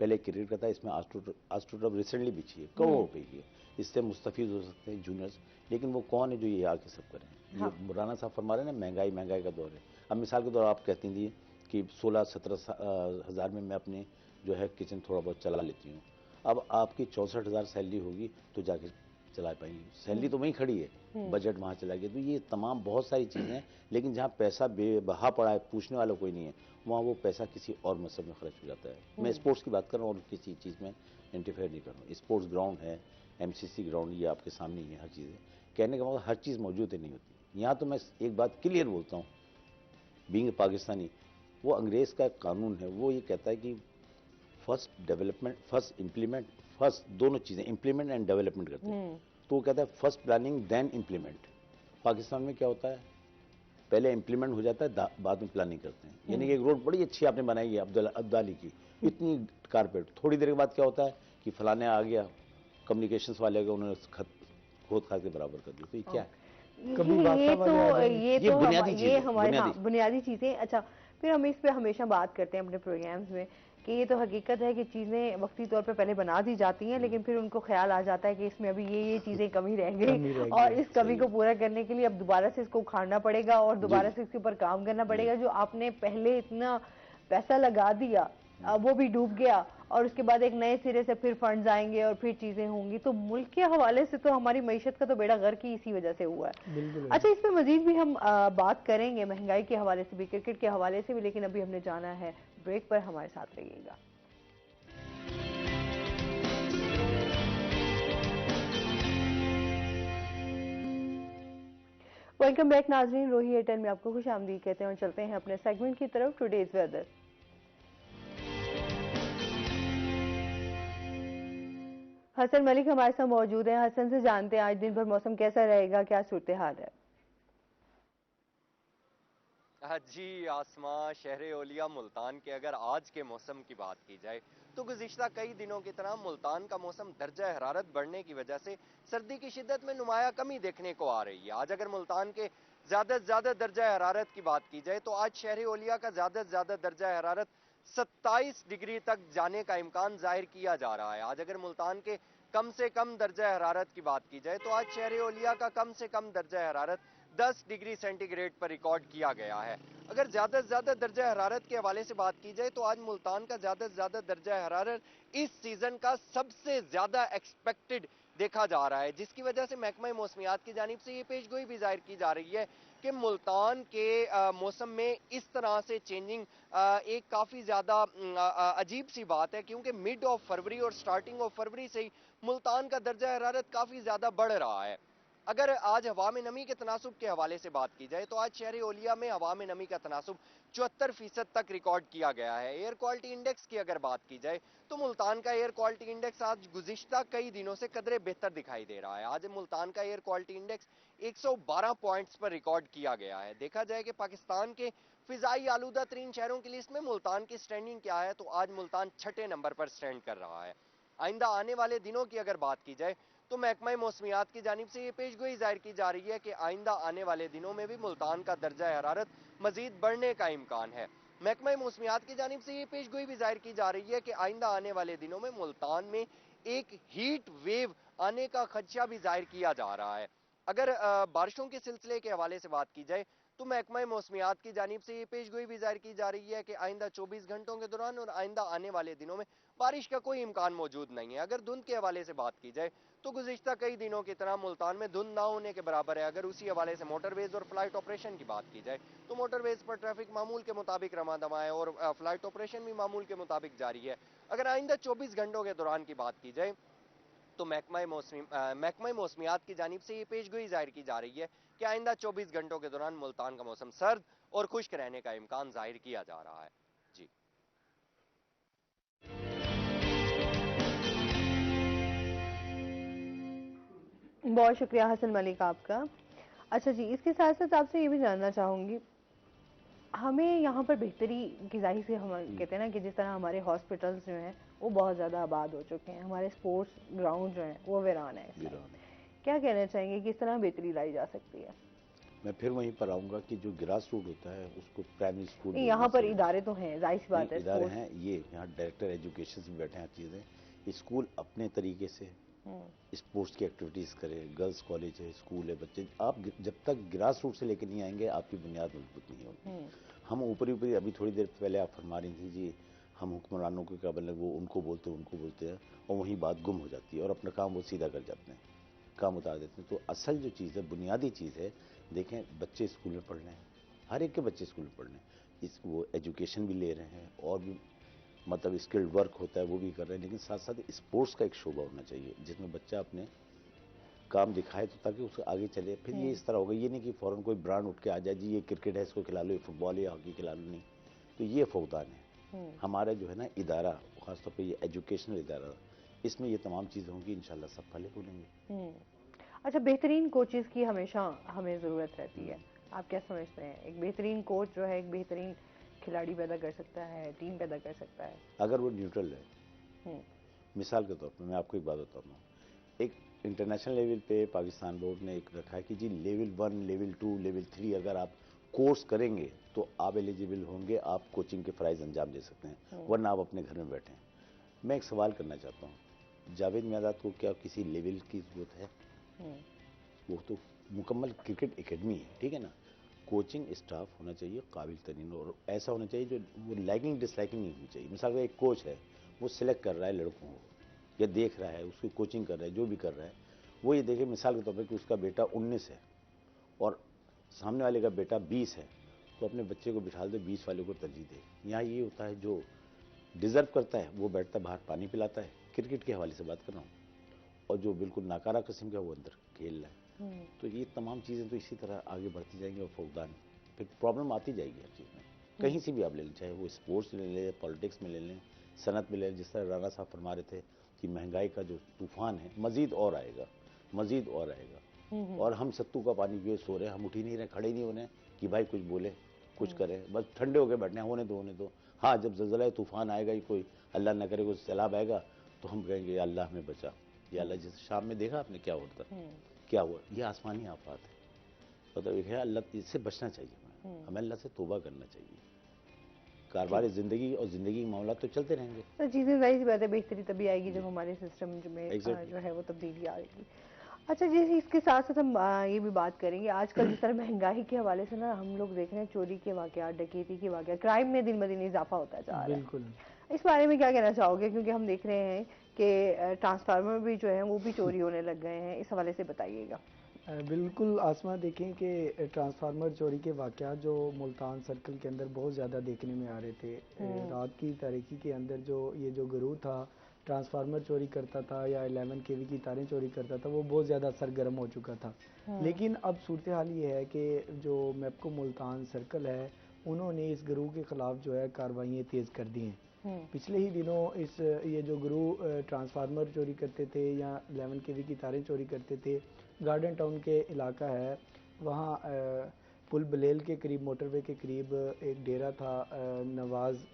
पहले क्रिकेट का था, इसमें आस्ट्रोटर्फ रिसेंटली बिछी है, करोड़ों रुपए की है। इससे मुस्तफीज हो सकते हैं जूनियर्स, लेकिन वो कौन है जो ये आके सब करें? हाँ। ये राना साहब फरमा रहे हैं ना, महंगाई का दौर है। अब मिसाल के दौर आप कहती थी कि 16-17 हज़ार में मैं अपने जो है किचन थोड़ा बहुत चला लेती हूँ। अब आपकी 64,000 सैलरी होगी तो जाके चला पाएंगी, सैलरी तो वहीं खड़ी है, बजट वहाँ चला गया। तो ये तमाम बहुत सारी चीज़ें हैं, लेकिन जहाँ पैसा बेबहा पड़ा है, पूछने वाला कोई नहीं है, वहाँ वो पैसा किसी और मकसद में खर्च हो जाता है। मैं स्पोर्ट्स की बात कर रहा हूँ और किसी चीज़ में इंटरफेयर नहीं कर रहा हूँ। स्पोर्ट्स ग्राउंड है, एमसीसी ग्राउंड, ये आपके सामने ही है, हर चीज़ है। कहने का मतलब हर चीज़ मौजूद है नहीं होती। यहाँ तो मैं एक बात क्लियर बोलता हूँ, बीइंग पाकिस्तानी, वो अंग्रेज़ का कानून है, वो ये कहता है कि first development, first implement, first दोनों चीज़ें इम्प्लीमेंट एंड डेवलपमेंट करते हैं। तो वो कहता है first planning then implement. Pakistan में क्या होता है, पहले इम्प्लीमेंट हो जाता है, बाद में प्लानिंग करते हैं। यानी कि एक रोड बड़ी अच्छी आपने बनाई है अब्दाली की, इतनी कारपेट, थोड़ी देर के बाद क्या होता है कि फलाने आ गया, कम्युनिकेशंस वाले का उन्होंने खोद खाद के बराबर कर दिया। तो ये क्या है? कभी ये वास्ता तो वाले आ जाएंगे। ये तो बुनियादी चीज़ ये है, हमारे हाँ बुनियादी। बुनियादी चीजें। अच्छा, फिर हम इस पे हमेशा बात करते हैं अपने प्रोग्राम्स में कि ये तो हकीकत है कि चीजें वक्ती तौर पे पहले बना दी जाती हैं, लेकिन फिर उनको ख्याल आ जाता है कि इसमें अभी ये चीजें कमी रह गई, कमी रह और गई। इस कमी सही को है। पूरा करने के लिए अब दोबारा से इसको उखाड़ना पड़ेगा और जी दोबारा जी से इसके ऊपर काम करना जी। पड़ेगा। जो आपने पहले इतना पैसा लगा दिया, अब वो भी डूब गया, और उसके बाद एक नए सिरे से फिर फंड्स आएंगे और फिर चीजें होंगी। तो मुल्क के हवाले से तो हमारी मईशत का तो बेड़ा गर्क ही इसी वजह से हुआ है। बिल्कुल है। अच्छा, इस पे मजीद भी हम बात करेंगे, महंगाई के हवाले से भी, क्रिकेट के हवाले से भी, लेकिन अभी हमने जाना है ब्रेक पर। हमारे साथ रहिएगा। वेलकम बैक नाजरीन, रोही एयरटेल में आपको खुश आमदीद कहते हैं और चलते हैं अपने सेगमेंट की तरफ, टुडेज वेदर। हसन मलिक हमारे साथ मौजूद हैं। हसन से जानते हैं आज दिन भर मौसम कैसा रहेगा, क्या सूरत हाल है? जी आसमां शहर ओलिया मुल्तान के अगर आज के मौसम की बात की जाए तो गुज़िश्ता कई दिनों की तरह मुल्तान का मौसम दर्जा हरारत बढ़ने की वजह से सर्दी की शिद्दत में नुमाया कमी देखने को आ रही है। आज अगर मुल्तान के ज़्यादा से ज़्यादा दर्जा हरारत की बात की जाए तो आज शहर ओलिया का ज़्यादा से ज़्यादा दर्जा हरारत 27 डिग्री तक जाने का इम्कान जाहिर किया जा रहा है। आज अगर मुल्तान के कम से कम दर्जा हरारत की बात की जाए तो आज शहर ओलिया का कम से कम दर्जा हरारत 10 डिग्री सेंटीग्रेड पर रिकॉर्ड किया गया है। अगर ज्यादा से ज्यादा दर्जा हरारत के हवाले से बात की जाए तो आज मुल्तान का ज्यादा से ज्यादा दर्जा हरारत इस सीजन का सबसे ज्यादा एक्सपेक्टेड देखा जा रहा है, जिसकी वजह से महकमा मौसमियात की जानिब से ये पेशगोई भी जाहिर की जा रही है कि मुल्तान के मौसम में इस तरह से चेंजिंग एक काफ़ी ज़्यादा अजीब सी बात है, क्योंकि मिड ऑफ फरवरी और स्टार्टिंग ऑफ फरवरी से ही मुल्तान का दर्जा हरारत काफ़ी ज़्यादा बढ़ रहा है। अगर आज हवा में नमी के तनासुब के हवाले से बात की जाए तो आज शहर ओलिया में हवा में नमी का तनासुब 74% तक रिकॉर्ड किया गया है। एयर क्वालिटी इंडेक्स की अगर बात की जाए तो मुल्तान का एयर क्वालिटी इंडेक्स आज गुज़िश्ता कई दिनों से कदरे बेहतर दिखाई दे रहा है। आज मुल्तान का एयर क्वालिटी इंडेक्स 112 पॉइंट्स पर रिकॉर्ड किया गया है। देखा जाए कि पाकिस्तान के फिजाई आलूदा तरीन शहरों की लिस्ट में मुल्तान की स्टैंडिंग क्या है, तो आज मुल्तान 6ठे नंबर पर स्टैंड कर रहा है। आइंदा आने वाले दिनों की अगर बात की जाए तो महकमा मौसमियात की जानिब से ये पेशगोई जाहिर की जा रही है कि आइंदा आने वाले दिनों में भी मुल्तान का दर्जा हरारत मजीद बढ़ने का इम्कान है। महकमा मौसमियात की जानिब से ये पेशगोई भी जाहिर की जा रही है कि आइंदा आने वाले दिनों में मुल्तान में एक हीट वेव आने का खदशा भी जाहिर किया जा रहा है। अगर बारिशों के सिलसिले के हवाले से बात की जाए तो महकमा मौसमियात की जानिब से ये पेशगोई भी जाहिर की जा रही है कि आइंदा 24 घंटों के दौरान और आइंदा आने वाले दिनों में बारिश का कोई इम्कान मौजूद नहीं है। अगर धुंध के हवाले से बात की जाए तो गुज़िश्ता कई दिनों की तरह मुल्तान में धुंध ना होने के बराबर है। अगर उसी हवाले से मोटरवेज और फ्लाइट ऑपरेशन की बात की जाए तो मोटरवेज पर ट्रैफिक मामूल के मुताबिक रमा दमा है और फ्लाइट ऑपरेशन भी मामूल के मुताबिक जारी है। अगर आइंदा 24 घंटों के दौरान की बात की जाए तो महकमा मौसमियात की जानिब से ये पेशगोई जाहिर की जा रही है कि आइंदा 24 घंटों के दौरान मुल्तान का मौसम सर्द और खुश्क रहने का इम्कान जाहिर किया जा रहा है। जी बहुत शुक्रिया हसन मलिक आपका। अच्छा जी, इसके साथ साथ आपसे ये भी जानना चाहूंगी हमें यहाँ पर बेहतरी की जाहिर से हम कहते हैं ना कि जिस तरह हमारे हॉस्पिटल्स जो हैं वो बहुत ज़्यादा आबाद हो चुके हैं, हमारे स्पोर्ट्स ग्राउंड जो हैं वो वीरान है इस टाइम। क्या कहना चाहेंगे किस तरह बेहतरी लाई जा सकती है? मैं फिर वहीं पर आऊँगा कि जो ग्रास रूट होता है उसको प्राइमरी स्कूल नहीं, बोलना यहाँ पर चाहिए। इदारे तो हैं, जाहिर सी बात है, इदारे स्पोर्ट्स। हैं, ये यहाँ डायरेक्टर एजुकेशन भी बैठे हैं, हर चीज़ें। स्कूल अपने तरीके से स्पोर्ट्स की एक्टिविटीज़ करें, गर्ल्स कॉलेज है, स्कूल है, बच्चे आप जब तक ग्रास रूट से लेकर नहीं आएंगे आपकी बुनियाद मजबूत नहीं होगी। हम ऊपरी ऊपरी, अभी थोड़ी देर पहले आप फरमा रही थी जी हम हुक्मरानों को क्या बोले, वो उनको बोलते हैं और वहीं बात गुम हो जाती है और अपना काम वो सीधा कर जाते हैं, काम उतार देते हैं। तो असल जो चीज़ है, बुनियादी चीज़ है, देखें बच्चे स्कूल में पढ़ रहे हैं, हर एक के बच्चे स्कूल में पढ़ रहे हैं, इस वो एजुकेशन भी ले रहे हैं और भी मतलब स्किल्ड वर्क होता है वो भी कर रहे हैं, लेकिन साथ साथ स्पोर्ट्स का एक शोबा होना चाहिए जिसमें बच्चा अपने काम दिखाए तो ताकि उसको आगे चले। फिर ये इस तरह होगा, ये नहीं कि फ़ौरन कोई ब्रांड उठ के आ जाए जी ये क्रिकेट है इसको खिला लो, ये फुटबॉल है, हॉकी खिला लो, नहीं। तो ये फौदान है। हमारा जो है ना इदारा, खासतौर पर ये एजुकेशनल इदारा, इसमें ये तमाम चीज़ें होंगी, इंशाल्लाह सब फले फूलेंगे। अच्छा, बेहतरीन कोचेस की हमेशा हमें ज़रूरत रहती है, आप क्या समझते हैं? एक बेहतरीन कोच जो है एक बेहतरीन खिलाड़ी पैदा कर सकता है, टीम पैदा कर सकता है, अगर वो न्यूट्रल है। मिसाल के तौर पर मैं आपको एक बात बताता हूँ, एक इंटरनेशनल लेवल पे पाकिस्तान बोर्ड ने एक रखा है कि जी लेवल 1, लेवल 2, लेवल 3 अगर आप कोर्स करेंगे तो आप एलिजिबल होंगे, आप कोचिंग के फ़राइज़ अंजाम दे सकते हैं, वरना आप अपने घर में बैठे हैं। मैं एक सवाल करना चाहता हूँ, जावेद मियाँदाद को क्या किसी लेवल की ज़रूरत है? वो तो मुकम्मल क्रिकेट एकेडमी है, ठीक है ना। कोचिंग स्टाफ होना चाहिए काबिल तरीन, और ऐसा होना चाहिए जो वो लाइकिंग डिसलाइकिंग नहीं होनी चाहिए। मिसाल का एक कोच है, वो सिलेक्ट कर रहा है लड़कों को या देख रहा है, उसकी कोचिंग कर रहा है, जो भी कर रहा है, वो ये देखे मिसाल के तौर पर कि उसका बेटा 19 है और सामने वाले का बेटा 20 है, तो अपने बच्चे को बिठा दे, 20 वाले को तरजीह दे। यहाँ ये होता है जो डिज़र्व करता है वो बैठता बाहर पानी पिलाता है, क्रिकेट के हवाले से बात कर रहा हूँ, और जो बिल्कुल नाकारा किस्म का वो अंदर खेल रहा है। तो ये तमाम चीज़ें तो इसी तरह आगे बढ़ती जाएंगी और फौकदान फिर प्रॉब्लम आती जाएगी हर चीज़ में, कहीं से भी आप ले लें, चाहे वो स्पोर्ट्स ले लें, पॉलिटिक्स में ले लें, सनत में ले लें। जिस तरह राणा साहब फरमा रहे थे कि महंगाई का जो तूफान है मज़ीद और आएगा, मज़ीद और आएगा, और हम सत्तू का पानी पिए सो रहे हैं, हम उठ ही नहीं रहे, खड़े ही नहीं हो रहे कि भाई कुछ बोले, कुछ करें, बस ठंडे होकर बैठने, होने दो होने दो। हाँ, जब ज़लज़ला तूफान आएगा, ही कोई अल्लाह न करे कोई सैलाब आएगा, तो हम कहेंगे या अल्लाह हमें बचा, या अल्लाह। जैसे शाम में देखा आपने क्या होता, क्या हुआ, ये आसमानी आफात है, मतलब एक है, अल्लाह इससे बचना चाहिए, हमें अल्लाह से तौबा करना चाहिए। कारबार ज़िंदगी और ज़िंदगी के मामला तो चलते रहेंगे। तो चीज़ें जाहिर सी बात है बेहतरी तभी आएगी जब हमारे सिस्टम में एग्जैक्टली। जो है वो तब्दीली आएगी। अच्छा जी, इसके साथ साथ हम ये भी बात करेंगे, आजकल जिस तरह महंगाई के हवाले से ना हम लोग देख रहे हैं चोरी के वाक़यात, डकैती के वाक़यात, क्राइम में दिन ब दिन इजाफा होता जा रहा है। बिल्कुल। इस बारे में क्या कहना चाहोगे? क्योंकि हम देख रहे हैं कि ट्रांसफार्मर भी जो है वो भी चोरी होने लग गए हैं, इस हवाले से बताइएगा। बिल्कुल आसमा, देखें कि ट्रांसफार्मर चोरी के वाक़यात जो मुल्तान सर्कल के अंदर बहुत ज़्यादा देखने में आ रहे थे। रात की तारीकी के अंदर जो ये जो गिरोह था ट्रांसफार्मर चोरी करता था या 11 केवी की तारें चोरी करता था, वो बहुत ज़्यादा सरगर्म हो चुका था। लेकिन अब सूरत हाल ये है कि जो मैप्को मुल्तान सर्कल है उन्होंने इस गिरोह के ख़िलाफ़ जो है कार्रवाइयाँ तेज़ कर दी हैं। पिछले ही दिनों ये जो गिरोह ट्रांसफार्मर चोरी करते थे या 11 केवी की तारें चोरी करते थे, गार्डन टाउन के इलाका है वहाँ पुल बलेल के करीब, मोटरवे के करीब एक डेरा था,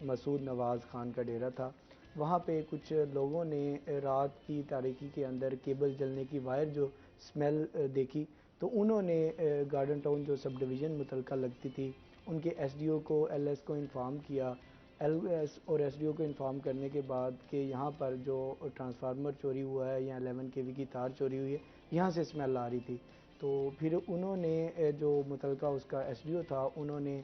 मसूद नवाज़ खान का डेरा था। वहाँ पे कुछ लोगों ने रात की तारीकी के अंदर केबल जलने की वायर जो स्मेल देखी, तो उन्होंने गार्डन टाउन जो सब डिवीज़न मुतलका लगती थी उनके एसडीओ को, एलएस को इन्फॉर्म किया। एलएस और एसडीओ को इन्फॉर्म करने के बाद कि यहाँ पर जो ट्रांसफार्मर चोरी हुआ है या 11 केवी की तार चोरी हुई है, यहाँ से स्मेल आ रही थी। तो फिर उन्होंने जो मुतलका उसका एसडीओ था, उन्होंने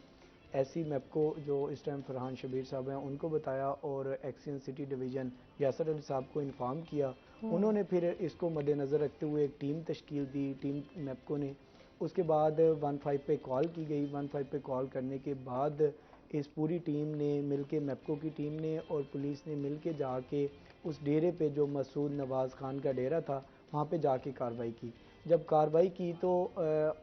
एससी मैप्को जो इस टाइम फरहान शबीर साहब हैं उनको बताया और एक्सियन सिटी डिवीज़न यासर अली साहब को इन्फॉर्म किया। उन्होंने फिर इसको मद्देनज़र रखते हुए एक टीम तश्कील दी, टीम मैप्को ने। उसके बाद 15 पे कॉल की गई। 15 पे कॉल करने के बाद इस पूरी टीम ने मिलके, मैप्को की टीम ने और पुलिस ने मिलके जाके उस डेरे पे जो मसूद नवाज़ खान का डेरा था वहाँ पे जाके कार्रवाई की। जब कार्रवाई की तो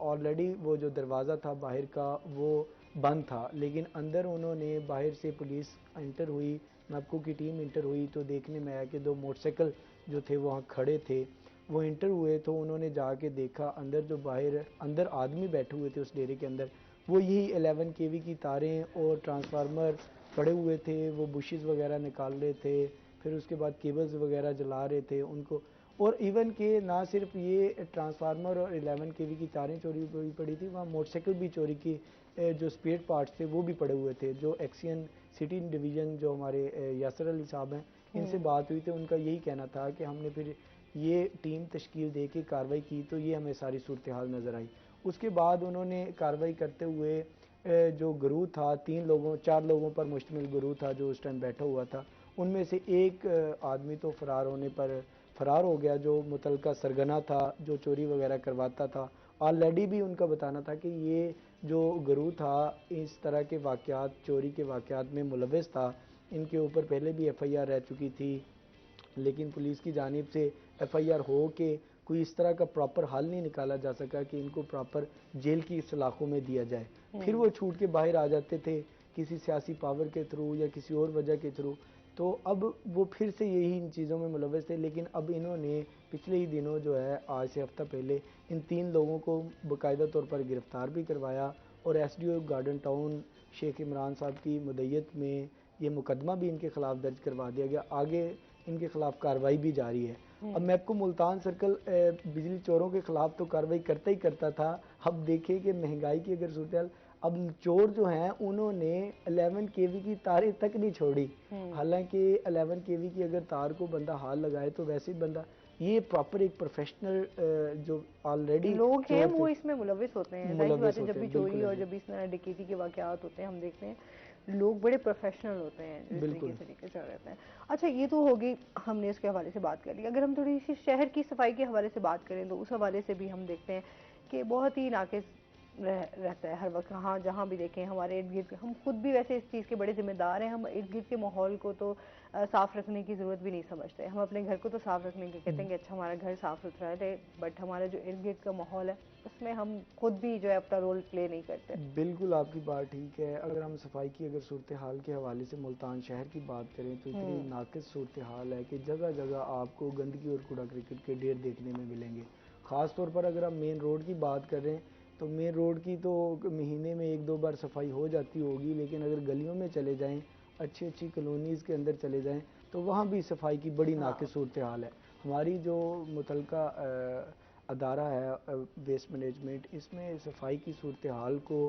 ऑलरेडी वो जो दरवाज़ा था बाहर का वो बंद था, लेकिन अंदर उन्होंने, बाहर से पुलिस इंटर हुई, मैप्को की टीम इंटर हुई तो देखने में आया कि 2 मोटरसाइकिल जो थे वहाँ खड़े थे। वो इंटर हुए तो उन्होंने जाके देखा अंदर, जो बाहर अंदर आदमी बैठे हुए थे उस डेरे के अंदर, वो यही 11 केवी की तारें और ट्रांसफार्मर पड़े हुए थे, वो बुशेस वगैरह निकाल रहे थे, फिर उसके बाद केबल्स वगैरह जला रहे थे उनको। और इवन के ना सिर्फ ये ट्रांसफार्मर और 11 केवी की तारें चोरी पड़ी थी, वहाँ मोटरसाइकिल भी चोरी की, जो स्पेयर पार्ट्स थे वो भी पड़े हुए थे। जो एक्सियन सिटी डिवीज़न जो हमारे यासर अली साहब हैं, इनसे बात हुई थी, उनका यही कहना था कि हमने फिर ये टीम तश्कील दे के कार्रवाई की तो ये हमें सारी सूरत हाल नज़र आई। उसके बाद उन्होंने कार्रवाई करते हुए जो गुरूह था, 4 लोगों पर मुश्तमिल गुरूह था जो उस टाइम बैठा हुआ था, उनमें से एक आदमी तो फरार होने पर फरार हो गया, जो मुतलका सरगना था, जो चोरी वगैरह करवाता था। ऑलरेडी भी उनका बताना था कि ये जो गुरूह था इस तरह के वाक़यात, चोरी के वाक़यात में मुलव्वस था। इनके ऊपर पहले भी FIR रह चुकी थी, लेकिन पुलिस की जानिब से FIR हो के कोई इस तरह का प्रॉपर हल नहीं निकाला जा सका कि इनको प्रॉपर जेल की सलाखों में दिया जाए। फिर वो छूट के बाहर आ जाते थे किसी सियासी पावर के थ्रू या किसी और वजह के थ्रू। तो अब वो फिर से यही इन चीज़ों में मुलव्वस थे, लेकिन अब इन्होंने पिछले ही दिनों जो है, आज से हफ्ता पहले, इन 3 लोगों को बाकायदा तौर पर गिरफ़्तार भी करवाया और SDO garden town Sheikh Imran sahab की मुद्दत में ये मुकदमा भी इनके ख़िलाफ़ दर्ज करवा दिया गया। आगे इनके ख़िलाफ़ कार्रवाई भी जारी है। अब मैपको मुल्तान सर्कल बिजली चोरों के ख़िलाफ़ तो कार्रवाई करता ही करता था। अब देखिए कि महंगाई की अगर सूरत, अब चोर जो हैं उन्होंने 11 केवी की तारें तक नहीं छोड़ी। हालांकि 11 केवी की अगर तार को बंदा हाथ लगाए तो वैसे ही बंदा, ये प्रॉपर एक प्रोफेशनल जो ऑलरेडी लोग हैं वो इसमें मुलव्वस होते हैं। जाहिर सी बात है, जब भी चोरी बिल्कुल और जब भी इस तरह डकैती के वाकयात होते हैं, हम देखते हैं लोग बड़े प्रोफेशनल होते हैं जिस तरीके से लेकर चल रहते हैं। अच्छा, ये तो होगी, हमने इसके हवाले से बात कर ली। अगर हम थोड़ी सी शहर की सफाई के हवाले से बात करें तो उस हवाले से भी हम देखते हैं कि बहुत ही नाकिस रहता है हर वक्त। हाँ, जहाँ भी देखें हमारे इर्द गिर्द, हम खुद भी वैसे इस चीज़ के बड़े जिम्मेदार हैं। हम इर्द गिर्द के माहौल को तो साफ़ रखने की ज़रूरत भी नहीं समझते। हम अपने घर को तो साफ़ रखने के कहते हैं कि अच्छा हमारा घर साफ़ सुथरा है, बट हमारा जो इर्द गिर्द का माहौल है उसमें हम खुद भी जो है अपना रोल प्ले नहीं करते। बिल्कुल आपकी बात ठीक है। अगर हम सफाई की अगर सूरत हाल के हवाले से मुल्तान शहर की बात करें तो इतनी नाकिस सूरत हाल है कि जगह जगह आपको गंदगी और कूड़ा क्रिकेट के ढेर देखने में मिलेंगे। ख़ास तौर पर अगर हम मेन रोड की बात करें तो मेन रोड की तो महीने में 1-2 बार सफाई हो जाती होगी, लेकिन अगर गलियों में चले जाएं, अच्छी अच्छी कॉलोनीज़ के अंदर चले जाएं तो वहाँ भी सफाई की बड़ी नाकिस सूरत हाल है। हमारी जो मुतलका अदारा है वेस्ट मैनेजमेंट, इसमें सफाई की सूरत हाल को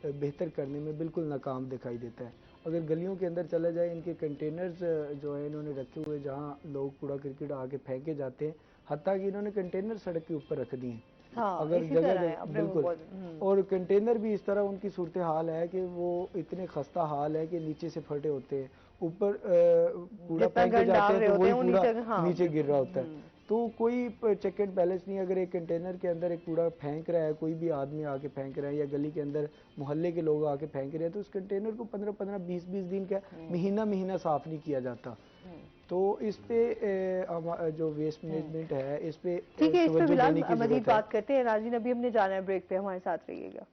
बेहतर करने में बिल्कुल नाकाम दिखाई देता है। अगर गलियों के अंदर चला जाए, इनके कंटेनर्स जो है इन्होंने रखे हुए जहाँ लोग कूड़ा क्रिकेट आके फेंके जाते हैं, हत्ता कि इन्होंने कंटेनर सड़क के ऊपर रख दिए हैं। हाँ, अगर इसी जगह तरह है, जगह बिल्कुल, और कंटेनर भी इस तरह उनकी सूरत हाल है कि वो इतने खस्ता हाल है कि नीचे से फटे होते हैं, ऊपर कूड़ा फेंके जाते हैं तो वही कूड़ा नीचे गिर रहा होता है। तो कोई चेक एंड बैलेंस नहीं। अगर एक कंटेनर के अंदर एक कूड़ा फेंक रहा है, कोई भी आदमी आके फेंक रहा है या गली के अंदर मोहल्ले के लोग आके फेंक रहे हैं, तो उस कंटेनर को 15-15, 20-20 दिन का, महीना साफ नहीं किया जाता। तो इस पे जो वेस्ट मैनेजमेंट है इस पे ठीक है, इस पे तवज्जो देने की मजीद जरूरत है। बात करते हैं। नाज़रीन, अभी हमने जाना है ब्रेक पे, हमारे साथ रहिएगा।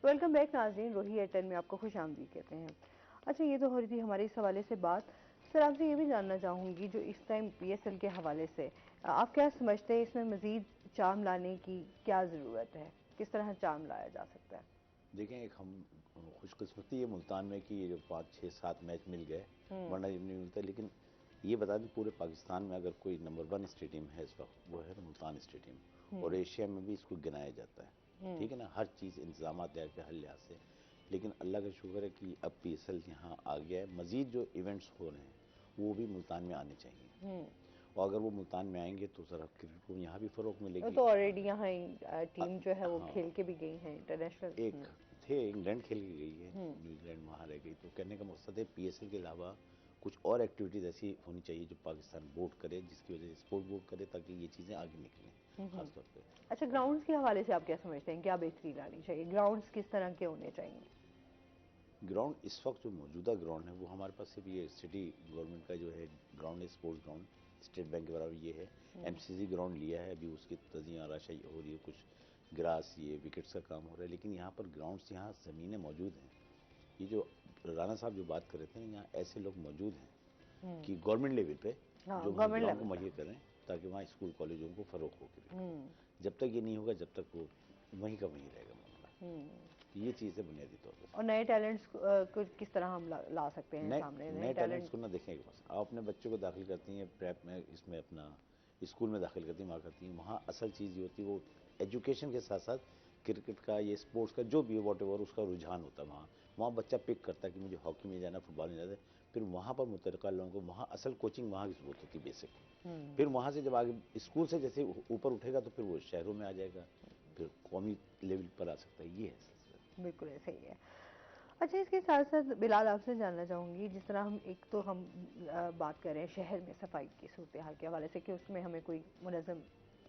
वेलकम बैक नाज़रीन, रोही एयरटेल में आपको खुश आमदीद कहते हैं। अच्छा, ये तो हो रही थी हमारी इस हवाले से बात। सर, आपसे ये भी जानना चाहूँगी, जो इस टाइम PSL के हवाले से आप क्या समझते हैं, इसमें मज़ीद चार्म लाने की क्या ज़रूरत है? किस तरह चार्म लाया जा सकता है? देखें, एक हम खुशकिस्मती है मुल्तान में कि ये जो 5-6-7 मैच मिल गए, वरना ये नहीं मिलता। लेकिन ये बता दें, पूरे पाकिस्तान में अगर कोई नंबर 1 स्टेडियम है इस वक्त, वो है मुल्तान स्टेडियम, और एशिया में भी इसको गिनाया जाता है। ठीक है ना, हर चीज़ इंतजाम तैयार पे हर लिहाज से। लेकिन अल्लाह का शुक्र है कि अब PSL यहाँ आ गया है। मज़ीद जो इवेंट्स हो रहे हैं वो भी मुल्तान में आने चाहिए, और अगर वो मुल्तान में आएंगे तो ज़रा क्रिकेट को यहाँ भी फ़रोग मिलेगी। तो ऑलरेडी यहाँ टीम जो है वो खेल के भी गई है इंटरनेशनल। एक थे इंग्लैंड खेल के गई है, न्यूजीलैंड वहाँ रह गई। तो कहने का मकसद है PSL के अलावा कुछ और एक्टिविटीज़ ऐसी होनी चाहिए जो पाकिस्तान बोर्ड करे, जिसकी वजह से स्पोर्ट बोर्ड करे, ताकि ये चीज़ें आगे निकलें खासतौर पे। अच्छा, ग्राउंड्स के हवाले से आप क्या समझते हैं, क्या बेहतरी लानी चाहिए? ग्राउंड्स किस तरह के होने चाहिए? ग्राउंड इस वक्त जो मौजूदा ग्राउंड है वो हमारे पास सिर्फ ये सिटी गवर्नमेंट का जो है ग्राउंड है, स्पोर्ट्स ग्राउंड, स्टेट बैंक के बराबर ये है। MCC ग्राउंड लिया है, अभी उसकी तज़ीम आराशाई हो रही है, कुछ ग्रास, ये विकेट्स का काम हो रहा है। लेकिन यहाँ पर ग्राउंड्स, यहाँ ज़मीनें मौजूद हैं। ये जो राना साहब जो बात कर रहे थे, यहाँ ऐसे लोग मौजूद हैं कि गवर्नमेंट लेवल पे हाँ, जो वहाँ गवर्नमेंट ग्राउंड को लेवल मुहैया करें, ताकि वहाँ स्कूल कॉलेजों को फरोग हो के। जब तक ये नहीं होगा, जब तक वो वहीं का वहीं रहेगा मामला। ये चीज़ है बुनियादी तौर पर। और नए टैलेंट्स को किस तरह हम ला सकते हैं सामने? नए टैलेंट्स को ना देखें, आप अपने बच्चों को दाखिल करती हैं प्रेप में, इसमें अपना स्कूल में दाखिल करती हैं, वहाँ करती हैं, वहाँ असल चीज़ ये होती है, वो एजुकेशन के साथ साथ क्रिकेट का, ये स्पोर्ट्स का जो भी वॉट एवर उसका रुझान होता है, वहाँ बच्चा पिक करता है कि मुझे हॉकी में जाना, फुटबॉल में जाना है। फिर वहाँ पर मुतलका लोगों को वहाँ असल कोचिंग वहाँ की ज़रूरत होती है, बेसिक। फिर वहाँ से जब आगे स्कूल से जैसे ऊपर उठेगा तो फिर वो शहरों में आ जाएगा, फिर कौमी लेवल पर आ सकता है। ये है, बिल्कुल ऐसा ही है। अच्छा, इसके साथ साथ बिलाल आपसे जानना चाहूँगी, जिस तरह हम बात कर रहे हैं शहर में सफाई की सूरत हाल के हवाले से कि उसमें हमें कोई मुनज़्ज़म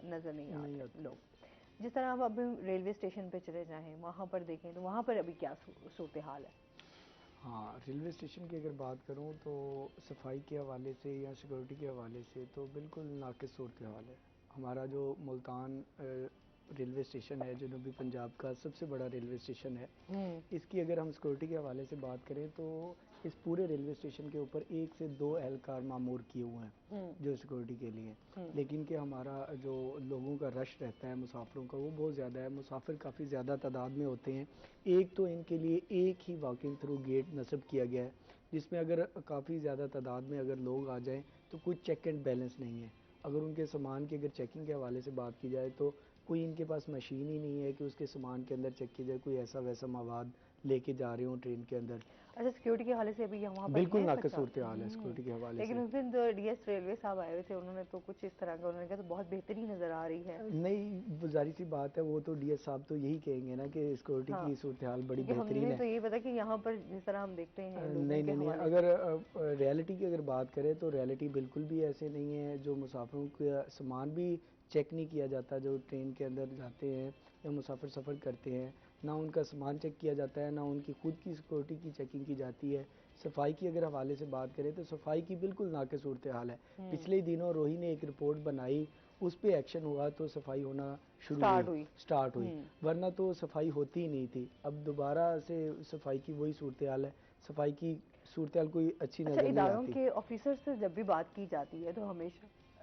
नज़र नहीं आते लोग, जिस तरह हम अभी रेलवे स्टेशन पे चले जाएं, वहाँ पर देखें तो वहाँ पर अभी क्या सूरत हाल है? हाँ, रेलवे स्टेशन की अगर बात करूँ तो सफाई के हवाले से या सिक्योरिटी के हवाले से तो बिल्कुल नाक़िस सूरत हाल है। हमारा जो मुल्तान रेलवे स्टेशन है, जनूबी पंजाब का सबसे बड़ा रेलवे स्टेशन है, इसकी अगर हम सिक्योरिटी के हवाले से बात करें तो इस पूरे रेलवे स्टेशन के ऊपर 1 से 2 एहलकार मामूर किए हुए हैं जो सिक्योरिटी के लिए, लेकिन कि हमारा जो लोगों का रश रहता है मुसाफिरों का, वो बहुत ज़्यादा है। मुसाफिर काफ़ी ज़्यादा तादाद में होते हैं। एक तो इनके लिए एक ही वॉकिंग थ्रू गेट नस्ब किया गया है, जिसमें अगर काफ़ी ज़्यादा तादाद में अगर लोग आ जाएं तो कुछ चेक एंड बैलेंस नहीं है। अगर उनके सामान की अगर चेकिंग के हवाले से बात की जाए तो कोई इनके पास मशीन ही नहीं है कि उसके सामान के अंदर चेक किया जाए, कोई ऐसा वैसा मवाद लेके जा रहे हो ट्रेन के अंदर। अच्छा, सिक्योरिटी के हवाले से अभी वहाँ पर बिल्कुल है नाक़िस अच्छा? सूरत हाल है सिक्योरिटी के हवाले लेकिन से। उस दिन जो डीएस रेलवे साहब आए हुए थे, उन्होंने तो कुछ इस तरह का उन्होंने कहा तो बहुत बेहतरीन नज़र आ रही है। नहीं, जाहिर सी बात है, वो तो डीएस साहब तो यही कहेंगे ना कि सिक्योरिटी की सूरत हाल बड़ी बेहतरीन है। तो यही पता कि यहाँ पर जिस तरह हम देखते हैं लोगों नहीं के नहीं नहीं, हवाले अगर रियलिटी की अगर बात करें तो रियलिटी बिल्कुल भी ऐसे नहीं है। जो मुसाफिरों का सामान भी चेक नहीं किया जाता, जो ट्रेन के अंदर जाते हैं या मुसाफिर सफ़र करते हैं, ना उनका सामान चेक किया जाता है, ना उनकी खुद की सिक्योरिटी की चेकिंग की जाती है। सफाई की अगर हवाले से बात करें तो सफाई की बिल्कुल नाक़िस सूरत हाल है। पिछले दिनों रोही ने एक रिपोर्ट बनाई, उस पर एक्शन हुआ तो सफाई होना स्टार्ट हुई, वरना तो सफाई होती ही नहीं थी। अब दोबारा से सफाई की वही सूरत हाल है, सफाई की सूरत हाल कोई अच्छी नज़र नहीं इदारों आती। के ऑफिसर से जब भी बात की जाती है तो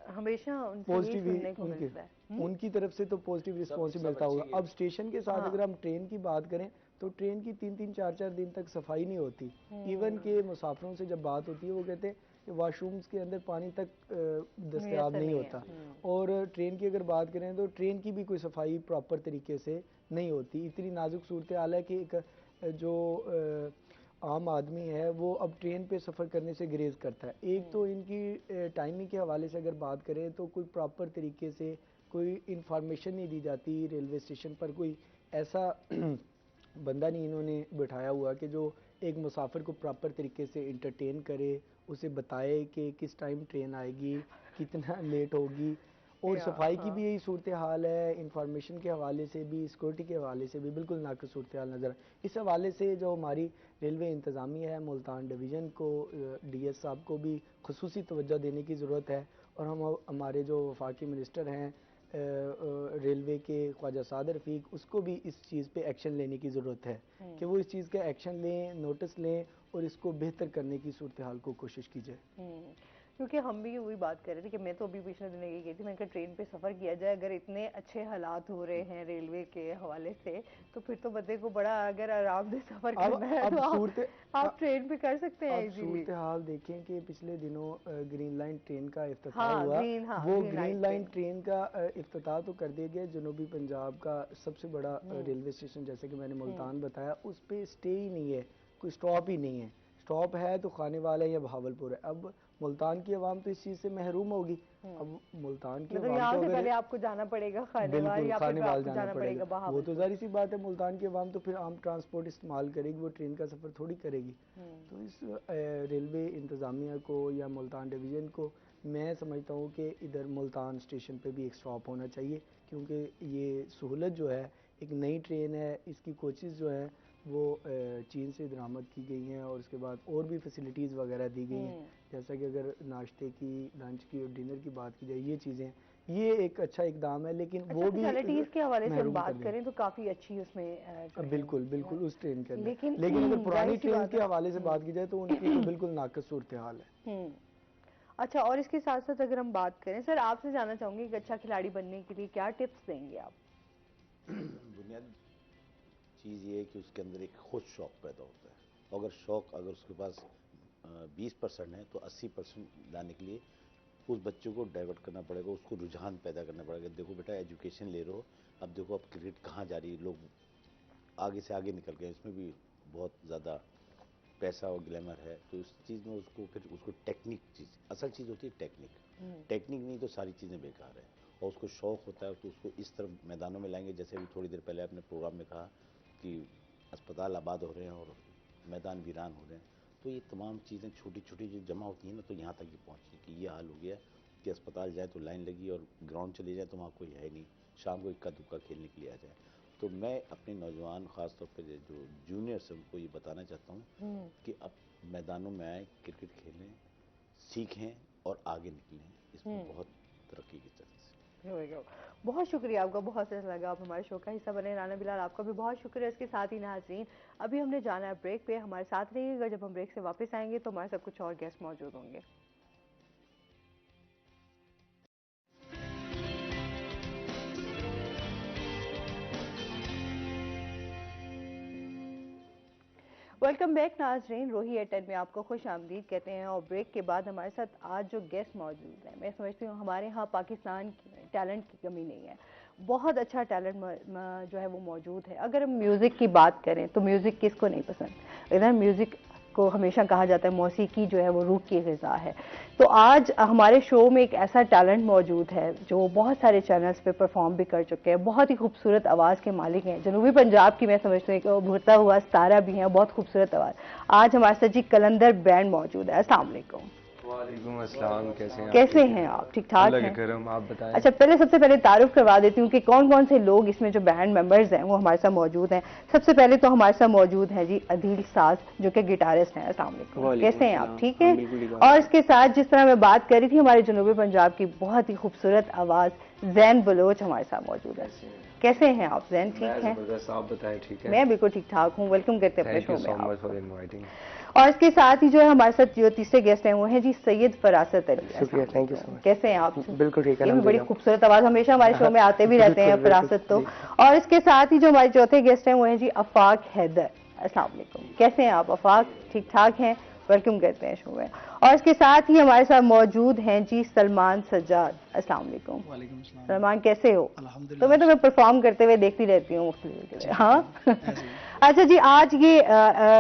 हमेशा उनसे यही पॉजिटिव सुनने को मिलता है। उनकी तरफ से तो पॉजिटिव रिस्पॉन्स ही मिलता होगा। अब स्टेशन के साथ अगर हम ट्रेन की बात करें तो ट्रेन की 3-3 4-4 दिन तक सफाई नहीं होती। इवन के मुसाफिरों से जब बात होती है वो कहते हैं कि वाशरूम्स के अंदर पानी तक दस्तयाब नहीं होता। और ट्रेन की अगर बात करें तो ट्रेन की भी कोई सफाई प्रॉपर तरीके से नहीं होती। इतनी नाजुक सूरत हाल है कि एक जो आम आदमी है वो अब ट्रेन पे सफ़र करने से गुरेज करता है। एक तो इनकी टाइमिंग के हवाले से अगर बात करें तो कोई प्रॉपर तरीके से कोई इंफॉर्मेशन नहीं दी जाती। रेलवे स्टेशन पर कोई ऐसा बंदा नहीं इन्होंने बिठाया हुआ कि जो एक मुसाफिर को प्रॉपर तरीके से इंटरटेन करे, उसे बताए कि किस टाइम ट्रेन आएगी, कितना लेट होगी। और सफाई की भी यही सूरत हाल है, इंफॉर्मेशन के हवाले से भी, सिक्योरिटी के हवाले से भी बिल्कुल नाक़िस सूरत हाल नज़र। इस हवाले से जो हमारी रेलवे इंतज़ामिया है, मुल्तान डिवीज़न को, डीएस साहब को भी खुसूसी तवज्जो देने की ज़रूरत है। और हमारे जो वफाकी मिनिस्टर हैं रेलवे के, ख्वाजा साद रफ़ीक, उसको भी इस चीज़ पे एक्शन लेने की ज़रूरत है कि वो इस चीज़ का एक्शन लें, नोटिस लें और इसको बेहतर करने की सूरत हाल को कोशिश की जाए। क्योंकि हम भी वही बात कर रहे थे कि मैं तो अभी पिछले दिनों ये गई थी, मैंने कहा ट्रेन पे सफ़र किया जाए, अगर इतने अच्छे हालात हो रहे हैं रेलवे के हवाले से तो फिर तो बंदे को बड़ा, अगर आरामदेह सफ़र करना है तो आप ट्रेन पे कर सकते हैं इजीली। सूरत हाल देखें कि पिछले दिनों ग्रीन लाइन ट्रेन का इफ्तिताह हुआ। वो ग्रीन लाइन ट्रेन का इफ्तिताह तो कर दिया गया। जनूबी पंजाब का सबसे बड़ा रेलवे स्टेशन, जैसे कि मैंने मुल्तान बताया, उस पर स्टे ही नहीं है, कोई स्टॉप ही नहीं है। स्टॉप है तो खाने वाला या बहावलपुर है। अब मुल्तान की आवाम तो इस चीज़ से महरूम होगी। अब मुल्तान की आवाम यहाँ से पहले आपको जाना पड़ेगा खानेवाल, या खानेवाल जाना पड़ेगा। वो तो जाहिर सी बात है, मुल्तान की आवाम तो फिर आम ट्रांसपोर्ट इस्तेमाल करेगी, वो ट्रेन का सफ़र थोड़ी करेगी। तो इस रेलवे इंतज़ामिया को या मुल्तान डिवीज़न को मैं समझता हूँ कि इधर मुल्तान स्टेशन पे भी एक स्टॉप होना चाहिए, क्योंकि ये सहूलत जो है, एक नई ट्रेन है, इसकी कोचेज़ जो हैं वो चीन से दरामद की गई हैं और उसके बाद और भी फैसिलिटीज़ वगैरह दी गई हैं, जैसा कि अगर नाश्ते की, लंच की और डिनर की बात की जाए, ये चीज़ें, ये एक अच्छा इकदाम है। लेकिन वो भी फैसिलिटीज़ के हवाले से हम बात करें तो काफ़ी अच्छी उसमें बिल्कुल बिल्कुल उस ट्रेन के अंदर। लेकिन अगर पुरानी ट्रेन के हवाले से बात की जाए तो उनकी तो बिल्कुल नाक़िस सूरत हाल है। अच्छा, और इसके साथ साथ अगर हम बात करें सर, आपसे जानना चाहूंगी कि अच्छा खिलाड़ी बनने के लिए क्या टिप्स देंगे आप? बुनियादी चीज़ ये है कि उसके अंदर एक खुद शौक पैदा होता है। अगर शौक अगर उसके पास 20% है तो 80% लाने के लिए उस बच्चे को डाइवर्ट करना पड़ेगा, उसको रुझान पैदा करना पड़ेगा। देखो बेटा, एजुकेशन ले रहे हो, अब देखो अब क्रिकेट कहाँ जा रही है, लोग आगे से आगे निकल गए, इसमें भी बहुत ज़्यादा पैसा और ग्लैमर है। तो इस चीज़ में उसको फिर उसको टेक्निक, चीज़ असल चीज़ होती है टेक्निक। टेक्निक नहीं तो सारी चीज़ें बेकार है। और उसको शौक होता है तो उसको इस तरह मैदानों में लाएंगे। जैसे अभी थोड़ी देर पहले आपने प्रोग्राम में कहा कि अस्पताल आबाद हो रहे हैं और मैदान वीरान हो रहे हैं, तो ये तमाम चीज़ें छोटी छोटी जो जमा होती हैं ना, तो यहाँ तक ही पहुँची कि ये हाल हो गया कि अस्पताल जाए तो लाइन लगी और ग्राउंड चले जाए तो वहाँ कोई है नहीं, शाम को इक्का दुक्का खेलने के लिए आ जाए। तो मैं अपने नौजवान ख़ासतौर पर जो जूनियर्स हैं उनको ये बताना चाहता हूँ कि अब मैदानों में आए, क्रिकेट खेलें, सीखें और आगे निकलें। इसमें बहुत तरक्की की तरफ से। बहुत शुक्रिया आपका, बहुत अच्छा लगा आप हमारे शो का हिस्सा बने। राना बिलाल, आपका भी बहुत शुक्रिया। इसके साथ ही नाज़रीन, अभी हमने जाना है ब्रेक पे, हमारे साथ रहिएगा। जब हम ब्रेक से वापस आएंगे तो हमारे साथ कुछ और गेस्ट मौजूद होंगे। वेलकम बैक नाज़रीन, रोही एट में आपको खुश आमदीद कहते हैं। और ब्रेक के बाद हमारे साथ आज जो गेस्ट मौजूद हैं, मैं समझती हूँ हमारे यहाँ पाकिस्तान की टैलेंट की कमी नहीं है, बहुत अच्छा टैलेंट जो है वो मौजूद है। अगर हम म्यूज़िक की बात करें तो म्यूज़िक किसको नहीं पसंद। इधर म्यूज़िक को हमेशा कहा जाता है मौसीकी जो है वो रूह की ग़िज़ा है। तो आज हमारे शो में एक ऐसा टैलेंट मौजूद है जो बहुत सारे चैनल्स पे परफॉर्म भी कर चुके हैं, बहुत ही खूबसूरत आवाज़ के मालिक हैं, जनूबी पंजाब की मैं समझती हूँ कि उभरता हुआ सितारा भी हैं, बहुत खूबसूरत आवाज़। आज हमारे साथ जी कलंदर बैंड मौजूद है। अस्सलाम वालेकुम। वालेकुम अस्सलाम, कैसे हैं आप? ठीक ठाक हैं? करम, आप बताएं। अच्छा, सबसे पहले तारुफ करवा देती हूँ कि कौन कौन से लोग इसमें जो बैंड मेंबर्स हैं वो हमारे साथ मौजूद हैं। सबसे पहले तो हमारे साथ मौजूद हैं जी अदील साज, जो कि गिटारिस्ट हैं। अस्सलाम वालेकुम, कैसे हैं आप? ठीक हैं? और इसके साथ जिस तरह मैं बात कर रही थी, हमारे जनूबी पंजाब की बहुत ही खूबसूरत आवाज जैन बलोच हमारे साथ मौजूद है। कैसे हैं आप जैन? ठीक है, आप बताएं। ठीक है, मैं बिल्कुल ठीक ठाक हूँ। वेलकम करते हैं अपने शो में आप। और इसके साथ ही जो है हमारे साथ जो तीसरे गेस्ट हैं वो हैं जी सैयद फरासत अली। शुक्रिया, थैंक यू सो मच। कैसे हैं आप? बिल्कुल ठीक है। ये भी बड़ी खूबसूरत आवाज, हमेशा हमारे शो में आते भी रहते हैं फरासत तो। और इसके साथ ही जो हमारे चौथे गेस्ट हैं वो हैं जी अफाक हैदर। अस्सलाम वालेकुम, कैसे हैं आप अफाक? ठीक ठाक हैं, वेलकम करते हैं शो में। और इसके साथ ही हमारे साथ मौजूद हैं जी सलमान सज्जाद। अस्सलाम वालेकुम। सलमान, कैसे हो? तो मैं तुम्हें परफॉर्म करते हुए देखती रहती हूँ मुख्तलिफ। हाँ अच्छा जी, आज ये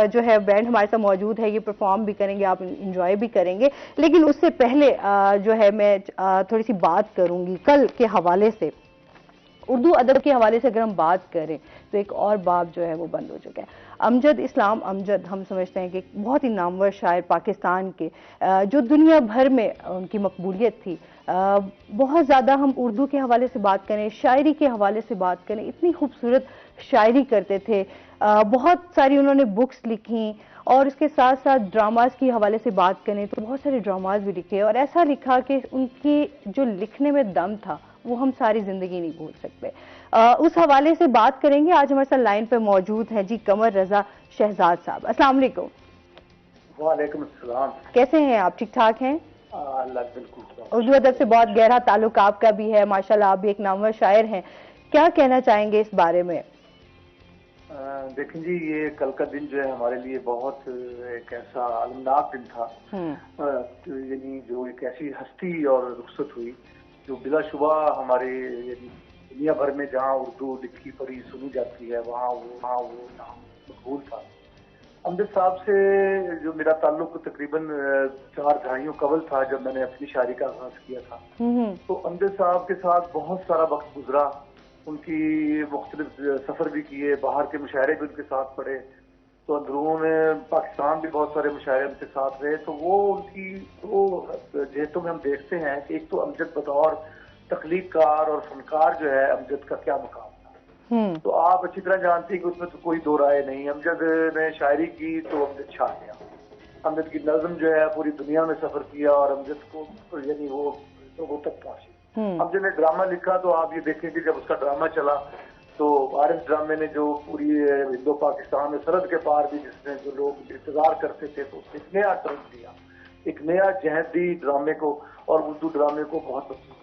जो है बैंड हमारे साथ मौजूद है, ये परफॉर्म भी करेंगे, आप इंजॉय भी करेंगे। लेकिन उससे पहले जो है मैं थोड़ी सी बात करूंगी कल के हवाले से। उर्दू अदब के हवाले से अगर हम बात करें तो एक और बाब जो है वो बंद हो चुका है। अमजद इस्लाम अमजद, हम समझते हैं कि बहुत ही नामवर शायर पाकिस्तान के, जो दुनिया भर में उनकी मकबूलियत थी। बहुत ज़्यादा हम उर्दू के हवाले से बात करें, शायरी के हवाले से बात करें, इतनी खूबसूरत शायरी करते थे। बहुत सारी उन्होंने बुक्स लिखी। और इसके साथ साथ ड्रामाज के हवाले से बात करें तो बहुत सारे ड्रामाज भी लिखे, और ऐसा लिखा कि उनकी जो लिखने में दम था वो हम सारी जिंदगी नहीं भूल सकते। उस हवाले से बात करेंगे। आज हमारे साथ लाइन पे मौजूद हैं जी कमर रजा शहजाद साहब। अस्सलाम वालेकुम। वालेकुम अस्सलाम। कैसे हैं आप? ठीक ठाक हैं? अल्लाह बिल्कुल। उर्दू अदब से बहुत गहरा ताल्लुक आपका भी है माशाल्लाह, आप भी एक नामवर शायर हैं, क्या कहना चाहेंगे इस बारे में? देखें जी, ये कल का दिन जो है हमारे लिए बहुत एक ऐसा अलमनाक दिन था। यानी जो एक ऐसी हस्ती और रुखसत हुई जो बिलाशुबा हमारे दुनिया भर में जहाँ उर्दू लिखी पढ़ी सुनी जाती है वहाँ वो नाम मकबूल था। अमजद साहब से जो मेरा ताल्लुक तकरीबन 4 दहाइयों कबल था, जब मैंने अपनी शायरी का आगाज किया था। तो अमजद साहब के साथ बहुत सारा वक्त गुजरा, उनकी मुख्तलिफ सफ़र भी किए, बाहर के मुशायरे भी उनके साथ पढ़े, तो अंदरून पाकिस्तान भी बहुत सारे मुशायरे उनके साथ रहे। तो वो उनकी तो जेहतों में हम देखते हैं कि एक तो अमजद बतौर तख्लीककार और फनकार जो है, अमजद का क्या मकाम था। तो आप अच्छी तरह जानती हैं कि उसमें तो कोई दो राय नहीं। अमजद ने शायरी की तो अमजद छा गया। अमजद की नज़म जो है पूरी दुनिया में सफ़र किया और अमजद को यानी वो लोगों तक पहुंची। अमजद ने ड्रामा लिखा तो आप ये देखें कि जब उसका ड्रामा चला तो आरिफ ड्रामे ने जो पूरी हिंदो पाकिस्तान में सरहद के पार भी जिसमें जो लोग इंतजार करते थे तो उसने एक नया टर्न दिया। एक नया जहदी ड्रामे को और उर्दू ड्रामे को बहुत पसंद है।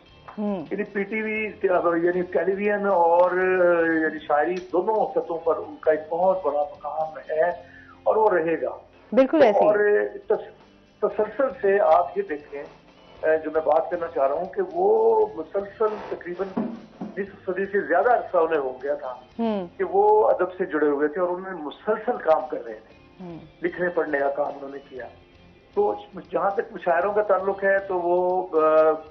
यानी पीटीवी यानी टेलीविजन और यानी शायरी दोनों सतहों पर उनका एक बहुत बड़ा मकाम है और वो रहेगा बिल्कुल ऐसे। और तसलसल से आप ये देखें, जो मैं बात करना चाह रहा हूँ कि वो मुसलसल तकरीबन 20 सदी से ज्यादा अरसा उन्हें हो गया था कि वो अदब से जुड़े हुए थे और उन्होंने मुसलसल काम कर रहे थे, लिखने पढ़ने का काम उन्होंने किया। तो जहां तक मुशायरों का ताल्लुक है तो वो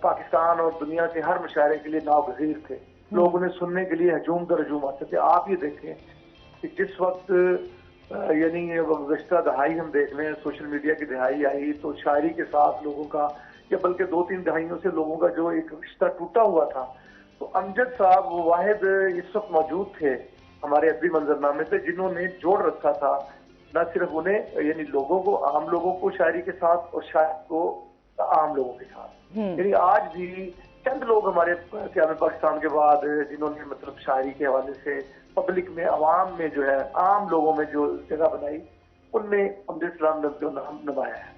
पाकिस्तान और दुनिया के हर मुशायरे के लिए नागजीर थे, लोग उन्हें सुनने के लिए हजूम दर हजूम आते थे। आप ये देखें कि जिस वक्त यानी गुज़श्ता दहाई हम देख लें, सोशल मीडिया की दहाई आई तो शायरी के साथ लोगों का, या बल्कि 2-3 दहाइयों से लोगों का जो एक रिश्ता टूटा हुआ था, तो अमजद साहब वो वाहिद इस वक्त मौजूद थे हमारे अदबी मंजरनामे पे जिन्होंने जोड़ रखा था न सिर्फ उन्हें यानी लोगों को, आम लोगों को शायरी के साथ और शायर को आम लोगों के साथ। यानी आज भी चंद लोग हमारे क़याम पाकिस्तान के बाद जिन्होंने मतलब शायरी के हवाले से पब्लिक में, अवाम में जो है, आम लोगों में जो जगह बनाई, उनमें अमजद इस्लाम ने जो नाम नभाया है।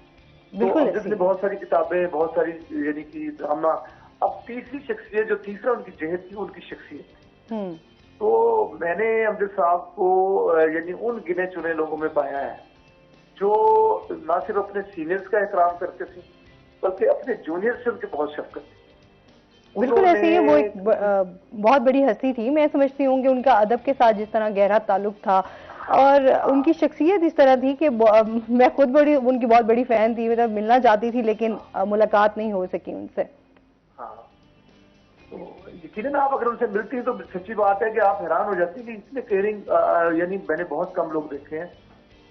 तो अमजद ने बहुत सारी किताबें, बहुत सारी यानी कि ड्रामा। अब तीसरी शख्सियत जो तीसरा उनकी जहद थी, उनकी शख्सियत। तो मैंने अमजद साहब को यानी उन गिने चुने लोगों में पाया है जो ना सिर्फ अपने सीनियर्स का एहतराम करते थे बल्कि अपने जूनियर से उनकी बहुत शफकत थी। बिल्कुल ऐसे ही वो एक बहुत बड़ी हस्ती थी। मैं समझती हूँ कि उनका अदब के साथ जिस तरह गहरा ताल्लुक था और उनकी शख्सियत इस तरह थी कि मैं खुद उनकी बहुत बड़ी फैन थी, मतलब मिलना चाहती थी लेकिन मुलाकात नहीं हो सकी उनसे। तो यकीनन आप अगर उनसे मिलती हैं तो सच्ची बात है कि आप हैरान हो जाती हैं कि इतने केयरिंग यानी मैंने बहुत कम लोग देखे हैं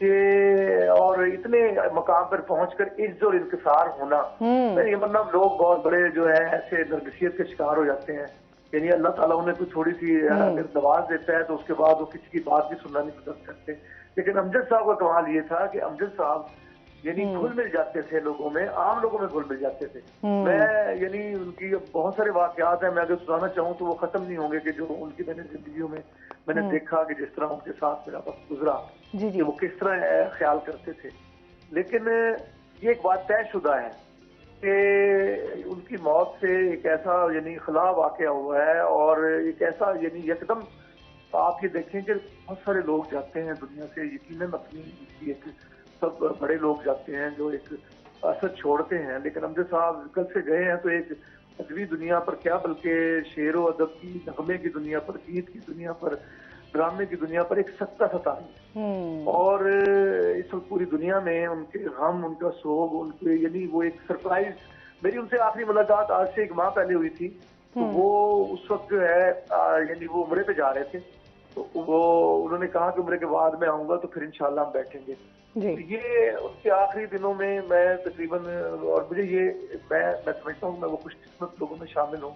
कि और इतने मकाम पर पहुंचकर इज्जत और इंकिसार होना। मतलब लोग बहुत बड़े जो है ऐसे नरगिसियत के शिकार हो जाते हैं, यानी अल्लाह ताला उन्हें कोई थोड़ी सी अगर नवाज देता है तो उसके बाद वो किसी की बात भी सुनना नहीं पसंद करते। लेकिन अमजद साहब का कमाल ये था कि अमजद साहब यानी घुल मिल जाते थे लोगों में, आम लोगों में घुल मिल जाते थे। मैं यानी उनकी बहुत सारे वाकयात हैं, मैं अगर सुनाना चाहूँ तो वो खत्म नहीं होंगे कि जो उनकी मैंने जिंदगियों में मैंने देखा कि जिस तरह उनके साथ मेरा वक्त गुजरा कि वो किस तरह ख्याल करते थे। लेकिन ये एक बात तयशुदा है कि उनकी मौत से एक ऐसा यानी खला वाकया हुआ है और एक ऐसा यानी एकदम आप ये देखें कि बहुत सारे लोग जाते हैं दुनिया से, यकीनन अपनी एक सब बड़े लोग जाते हैं जो एक असर छोड़ते हैं, लेकिन अमजद साहब कल से गए हैं तो एक अदबी दुनिया पर क्या बल्कि शेर व अदब की, नगमे की दुनिया पर, गीत की दुनिया पर, ड्रामे की दुनिया पर एक सत्ता सताई। और इस वक्त पूरी दुनिया में उनके गम, उनका सोग, उनके यानी वो एक सरप्राइज। मेरी उनसे आखिरी मुलाकात आज से 1 माह पहले हुई थी, तो वो उस वक्त जो है यानी वो उम्रे पे जा रहे थे, तो वो उन्होंने कहा कि उम्रे के बाद मैं आऊंगा तो फिर इंशाल्लाह हम बैठेंगे। ये उसके आखिरी दिनों में मैं तकरीबन, और मुझे ये मैं समझता हूँ मैं वो खुशकिस्मत लोगों में शामिल हूँ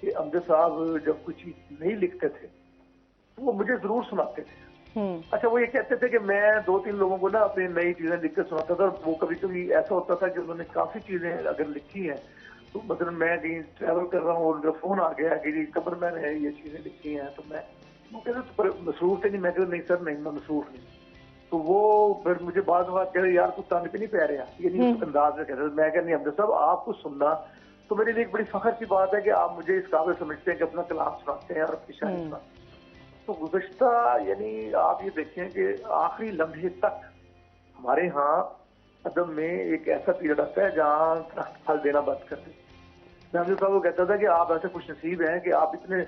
कि अमजद साहब जब कुछ चीज नहीं लिखते थे तो वो मुझे जरूर सुनाते थे। अच्छा, वो ये कहते थे कि मैं 2-3 लोगों को ना अपनी नई चीजें लिख कर सुनाता था, और वो कभी कभी ऐसा होता था कि उन्होंने काफी चीजें अगर लिखी हैं तो मतलब मैं कहीं ट्रैवल कर रहा हूँ और उनका फोन आ गया कि कमर मैंने ये चीजें लिखी हैं, तो मैं वो कहते मसरूफ थे नहीं, मैं कहता नहीं सर नहीं, मैं मसरूफ नहीं। तो वो फिर मुझे बाद में कह रहे यार तू तंग पे नहीं पै रहा, ये नहीं उस अंदाज में कह रहे। मैं कह नहीं अमजद साहब आपको सुनना तो मेरे लिए एक बड़ी फख्र की बात है कि आप मुझे इस काबिल समझते हैं कि अपना कलाम सुनाते हैं और अपनी शायरी सुनाते हैं। तो गुज़श्ता यानी आप ये देखें कि आखिरी लम्हे तक हमारे यहाँ अदब में एक ऐसा पीरियड आता है जहाँ दरख्त फल देना बंद कर देते। मैं अमजद साहब को कहता था कि आप ऐसे खुश नसीब हैं कि आप इतने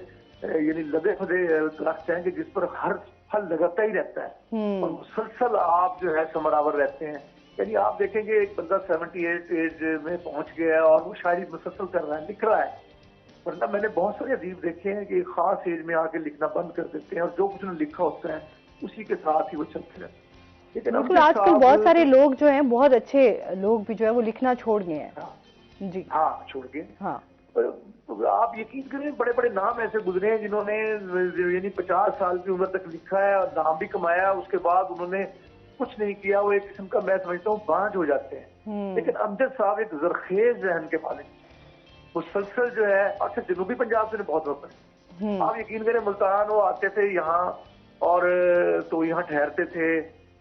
यानी लदे फदे दरख्त हैं कि जिस पर हर फल लगाता ही रहता है और मुसलसल आप जो है समरावर रहते हैं। यानी आप देखेंगे एक बंदा 78 एज में पहुंच गया है और वो शायरी मुसलसल कर रहा है, लिख रहा है। वरना मैंने बहुत सारे अदीब देखे हैं कि खास एज में आके लिखना बंद कर देते हैं और जो कुछ उन्होंने लिखा होता है उसी के साथ ही वो चलते रहते हैं। लेकिन आजकल बहुत सारे लोग जो हैं, बहुत अच्छे लोग भी जो है वो लिखना छोड़ गए हैं। जी हाँ, छोड़ गए। हाँ, तो आप यकीन करें बड़े बड़े नाम ऐसे गुजरे हैं जिन्होंने यानी 50 साल की उम्र तक लिखा है और नाम भी कमाया, उसके बाद उन्होंने कुछ नहीं किया। वो एक किस्म का मैं समझता हूँ बांझ हो जाते हैं। लेकिन अमजद साहब एक जरखेज जहन के मालिक, मुसलसल जो है। अच्छा, जनूबी पंजाब से बहुत वक्त है, आप यकीन करें मुल्तान वो आते थे यहाँ और तो यहाँ ठहरते थे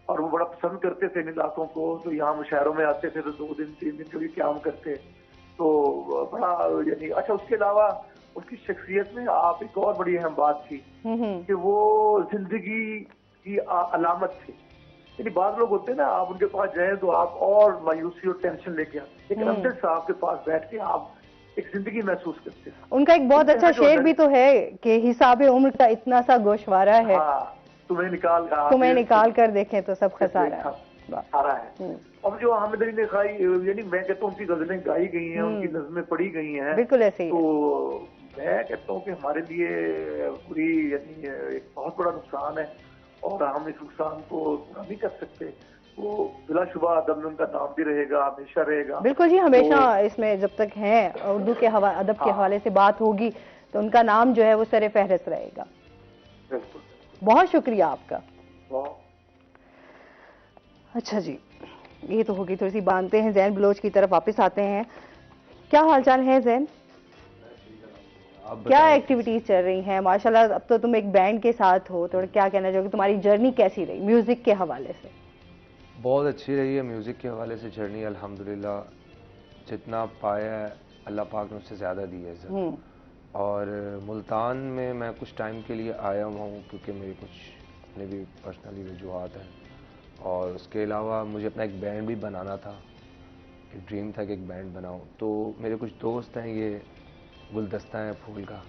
और वो बड़ा पसंद करते थे इन इलाकों को। तो यहाँ मुशायरों में आते थे तो 2 दिन 3 दिन कभी क्याम करते, तो बड़ा यानी अच्छा। उसके अलावा उसकी शख्सियत में आप एक और बड़ी अहम बात थी कि वो जिंदगी की अलामत थी। यानी बाद लोग होते हैं ना, आप उनके पास जाए तो आप और मायूसी और टेंशन लेके आते, लेकिन अमजद साहब के पास बैठ के आप एक जिंदगी महसूस करते हैं। उनका एक बहुत अच्छा शेर भी तो है कि हिसाब उम्र का इतना सा गोशवारा है, तुम्हें निकाल कर देखें तो सब खसारा है। अब जो हामिद अली ने खाई, यानी मैं कहता हूँ उनकी गजलें गाई गई हैं, उनकी नज़में पढ़ी गई हैं, बिल्कुल ऐसे ही। तो मैं कहता हूँ कि हमारे लिए पूरी यानी एक बहुत बड़ा नुकसान है और हम इस नुकसान को पूरा नहीं कर सकते। वो बिलाशुबा अदब में उनका नाम भी रहेगा, हमेशा रहेगा। बिल्कुल जी, हमेशा इसमें जब तक है उर्दू के अदब के हवाले से बात होगी तो उनका नाम जो है वो सरे फहरिस्त रहेगा। बिल्कुल, बहुत शुक्रिया आपका। अच्छा जी, ये तो होगी थोड़ी सी बांधते हैं, जैन बलोच की तरफ वापस आते हैं। क्या हालचाल है जैन? क्या एक्टिविटीज चल रही हैं? माशाल्लाह अब तो तुम एक बैंड के साथ हो, तो क्या कहना चाहोगे, तुम्हारी जर्नी कैसी रही म्यूजिक के हवाले से? बहुत अच्छी रही है म्यूज़िक के हवाले से जर्नी, अल्हम्दुलिल्लाह। जितना पाया है अल्लाह पाक ने उससे ज़्यादा दी है सर। और मुल्तान में मैं कुछ टाइम के लिए आया हुआ हूँ क्योंकि मेरी कुछ अपने भी पर्सनली वजूहत हैं, और उसके अलावा मुझे अपना एक बैंड भी बनाना था। एक ड्रीम था कि एक बैंड बनाऊँ। तो मेरे कुछ दोस्त हैं, ये गुलदस्ता है फूल का,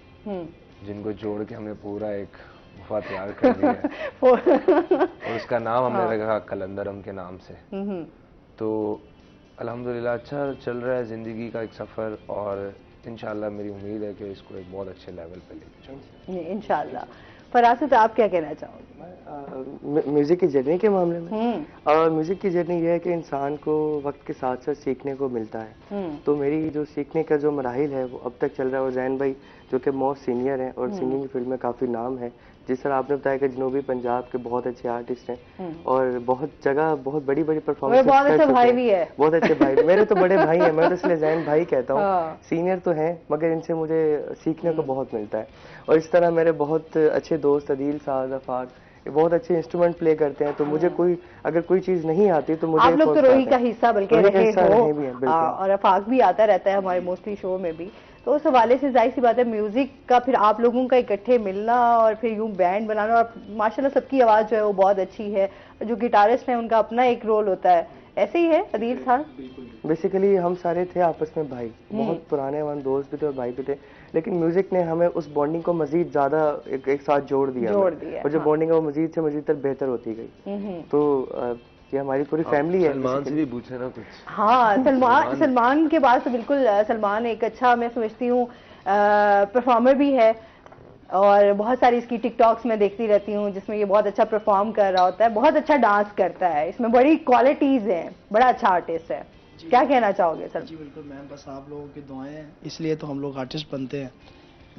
जिनको जोड़ के हमने पूरा एक गुफा तैयार कर दिया है और उसका नाम हमने रखा कलंदरम के नाम से। तो अल्हम्दुलिल्लाह अच्छा चल रहा है ज़िंदगी का एक सफ़र, और इंशाल्लाह मेरी उम्मीद है कि इसको एक बहुत अच्छे लेवल पे लेके जाऊँ इंशाल्लाह। फरासत, आप क्या कहना चाहोगे म्यूज़िक की जर्नी के मामले में? और म्यूज़िक की जर्नी ये है कि इंसान को वक्त के साथ साथ सीखने को मिलता है। तो मेरी जो सीखने का जो मराहिल है वो अब तक चल रहा है। और जैन भाई जो कि मोस्ट सीनियर हैं और सिंगिंग की फील्ड में काफ़ी नाम है, जिस तरह आपने बताया कि जनूबी पंजाब के बहुत अच्छे आर्टिस्ट हैं और बहुत जगह बहुत बड़ी बड़ी परफॉर्मेंस बहुत अच्छे भाई भी है। बहुत अच्छे भाई मेरे तो बड़े भाई हैं, मैं तो इसलिए जैन भाई कहता हूँ। सीनियर तो हैं मगर इनसे मुझे सीखने को बहुत मिलता है। और इस तरह मेरे बहुत अच्छे दोस्त अदील साहब, अफाक, बहुत अच्छे इंस्ट्रूमेंट प्ले करते हैं। तो मुझे अगर कोई चीज नहीं आती तो मुझे, आप लोग तो रोही का हिस्सा बल्कि रहे हो, और अफाक भी आता रहता है हमारे मोस्टली शो में भी। तो उस हवाले से जाहिर सी बात है म्यूजिक का फिर आप लोगों का इकट्ठे मिलना और फिर यूं बैंड बनाना, और माशाल्लाह सबकी आवाज जो है वो बहुत अच्छी है, जो गिटारिस्ट है उनका अपना एक रोल होता है। ऐसे ही है अदील साहब? बेसिकली हम सारे थे आपस में भाई, बहुत पुराने हमारे दोस्त भी थे और भाई भी थे, लेकिन म्यूजिक ने हमें उस बॉन्डिंग को मजीद ज्यादा एक साथ जोड़ दिया और जो बॉन्डिंग है वो मजीद से मजीद तक बेहतर होती गई। तो ये हमारी पूरी फैमिली है। सलमान से भी पूछे ना कुछ। हाँ, सलमान के बाद तो बिल्कुल, सलमान एक अच्छा, मैं समझती हूँ परफॉर्मर भी है, और बहुत सारी इसकी टिकटॉक्स में देखती रहती हूँ जिसमें ये बहुत अच्छा परफॉर्म कर रहा होता है, बहुत अच्छा डांस करता है, इसमें बड़ी क्वालिटीज हैं, बड़ा अच्छा आर्टिस्ट है। क्या कहना चाहोगे सर? जी बिल्कुल मैम, बस आप लोगों की दुआएं हैं, इसलिए तो हम लोग आर्टिस्ट बनते हैं।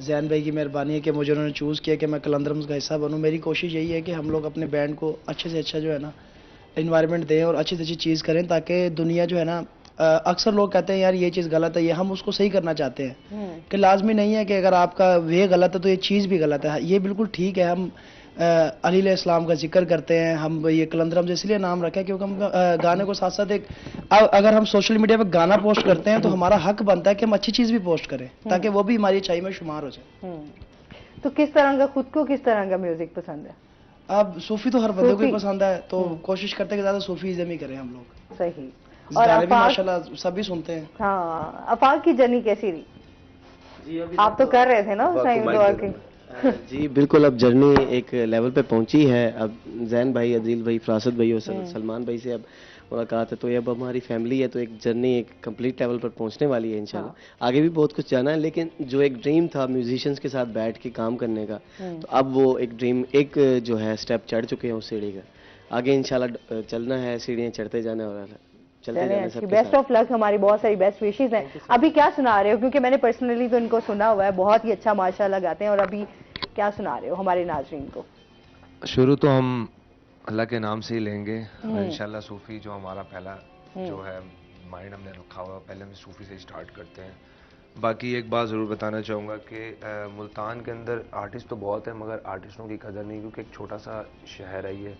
जैन भाई की मेहरबानी है कि मुझे उन्होंने चूज़ किया कि मैं कलंदरम्स का हिस्सा बनूं। मेरी कोशिश यही है कि हम लोग अपने बैंड को अच्छे से अच्छा जो है ना इन्वायरमेंट दें और अच्छी से अच्छी चीज़ करें, ताकि दुनिया जो है ना, अक्सर लोग कहते हैं यार ये चीज़ गलत है, ये हम उसको सही करना चाहते हैं कि लाजमी नहीं है कि अगर आपका वे गलत है तो ये चीज़ भी गलत है। ये बिल्कुल ठीक है। हम अली इस्लाम का जिक्र करते हैं, हम ये कलंदरम इसलिए नाम रखा है क्योंकि हम गाने को साथ साथ एक, अगर हम सोशल मीडिया पे गाना पोस्ट करते हैं तो हमारा हक बनता है कि हम अच्छी चीज़ भी पोस्ट करें ताकि वो भी हमारी अच्छाई में शुमार हो जाए। तो किस तरह का, खुद को किस तरह का म्यूजिक पसंद है? अब सूफी तो हर बंदे को ही पसंद है, तो कोशिश करते हैं कि ज्यादा सूफीज़्म ही करें हम लोग। सही। और भी माशाल्लाह सभी सुनते हैं। हाँ, अफाक की जर्नी कैसी रही? आप तो कर रहे थे ना उस टाइम? जी बिल्कुल, अब जर्नी एक लेवल पे पहुंची है। अब जैन भाई, अदील भाई, फरासत भाई और सलमान भाई से अब मुलाकात है, तो ये अब हमारी फैमिली है, तो एक जर्नी एक कंप्लीट लेवल पर पहुंचने वाली है इंशाल्लाह। आगे भी बहुत कुछ जाना है, लेकिन जो एक ड्रीम था म्यूजिशियंस के साथ बैठ के काम करने का, तो अब वो एक ड्रीम एक जो है स्टेप चढ़ चुके हैं उस सीढ़ी का। आगे इंशाल्लाह चलना है, सीढ़ियाँ चढ़ते जाना और बेस्ट ऑफ लक, हमारी बहुत सारी बेस्ट विशेष हैं। अभी क्या सुना रहे हो? क्योंकि मैंने पर्सनली तो इनको सुना हुआ है, बहुत ही अच्छा माशाल्लाह गाते हैं। और अभी क्या सुना रहे हो हमारे नाज़रीन को? शुरू तो हम अल्लाह के नाम से ही लेंगे, इंशाल्लाह सूफी जो हमारा पहला जो है माइंड हमने रखा हुआ, पहले हम सूफी से स्टार्ट करते हैं। बाकी एक बात ज़रूर बताना चाहूँगा कि मुल्तान के अंदर आर्टिस्ट तो बहुत है मगर आर्टिस्टों की कदर नहीं, क्योंकि एक छोटा सा शहर है ये,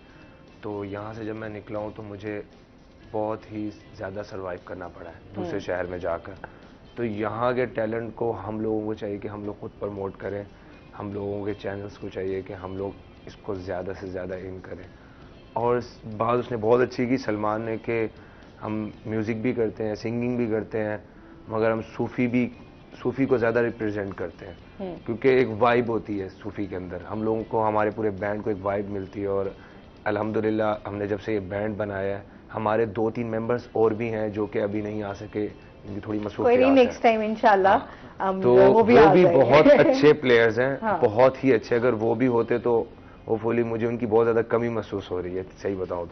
तो यहाँ से जब मैं निकला हूँ तो मुझे बहुत ही ज़्यादा सर्वाइव करना पड़ा है दूसरे शहर में जाकर। तो यहाँ के टैलेंट को हम लोगों को चाहिए कि हम लोग खुद प्रमोट करें, हम लोगों के चैनल्स को चाहिए कि हम लोग इसको ज़्यादा से ज़्यादा इन करें। और बात उसने बहुत अच्छी की सलमान ने कि हम म्यूज़िक भी करते हैं, सिंगिंग भी करते हैं, मगर हम सूफ़ी को ज़्यादा रिप्रेजेंट करते हैं, क्योंकि एक वाइब होती है सूफ़ी के अंदर। हम लोगों को, हमारे पूरे बैंड को एक वाइब मिलती है। और अल्हम्दुलिल्लाह हमने जब से ये बैंड बनाया है, हमारे 2-3 मेंबर्स और भी हैं जो कि अभी नहीं आ सके, इनकी थोड़ी मसरूफियत है। नेक्स्ट टाइम इंशाल्लाह तो वो भी बहुत अच्छे प्लेयर्स हैं, बहुत ही अच्छे। अगर वो भी होते तो होपफुली मुझे उनकी बहुत ज़्यादा कमी महसूस हो रही है, सही बताऊँ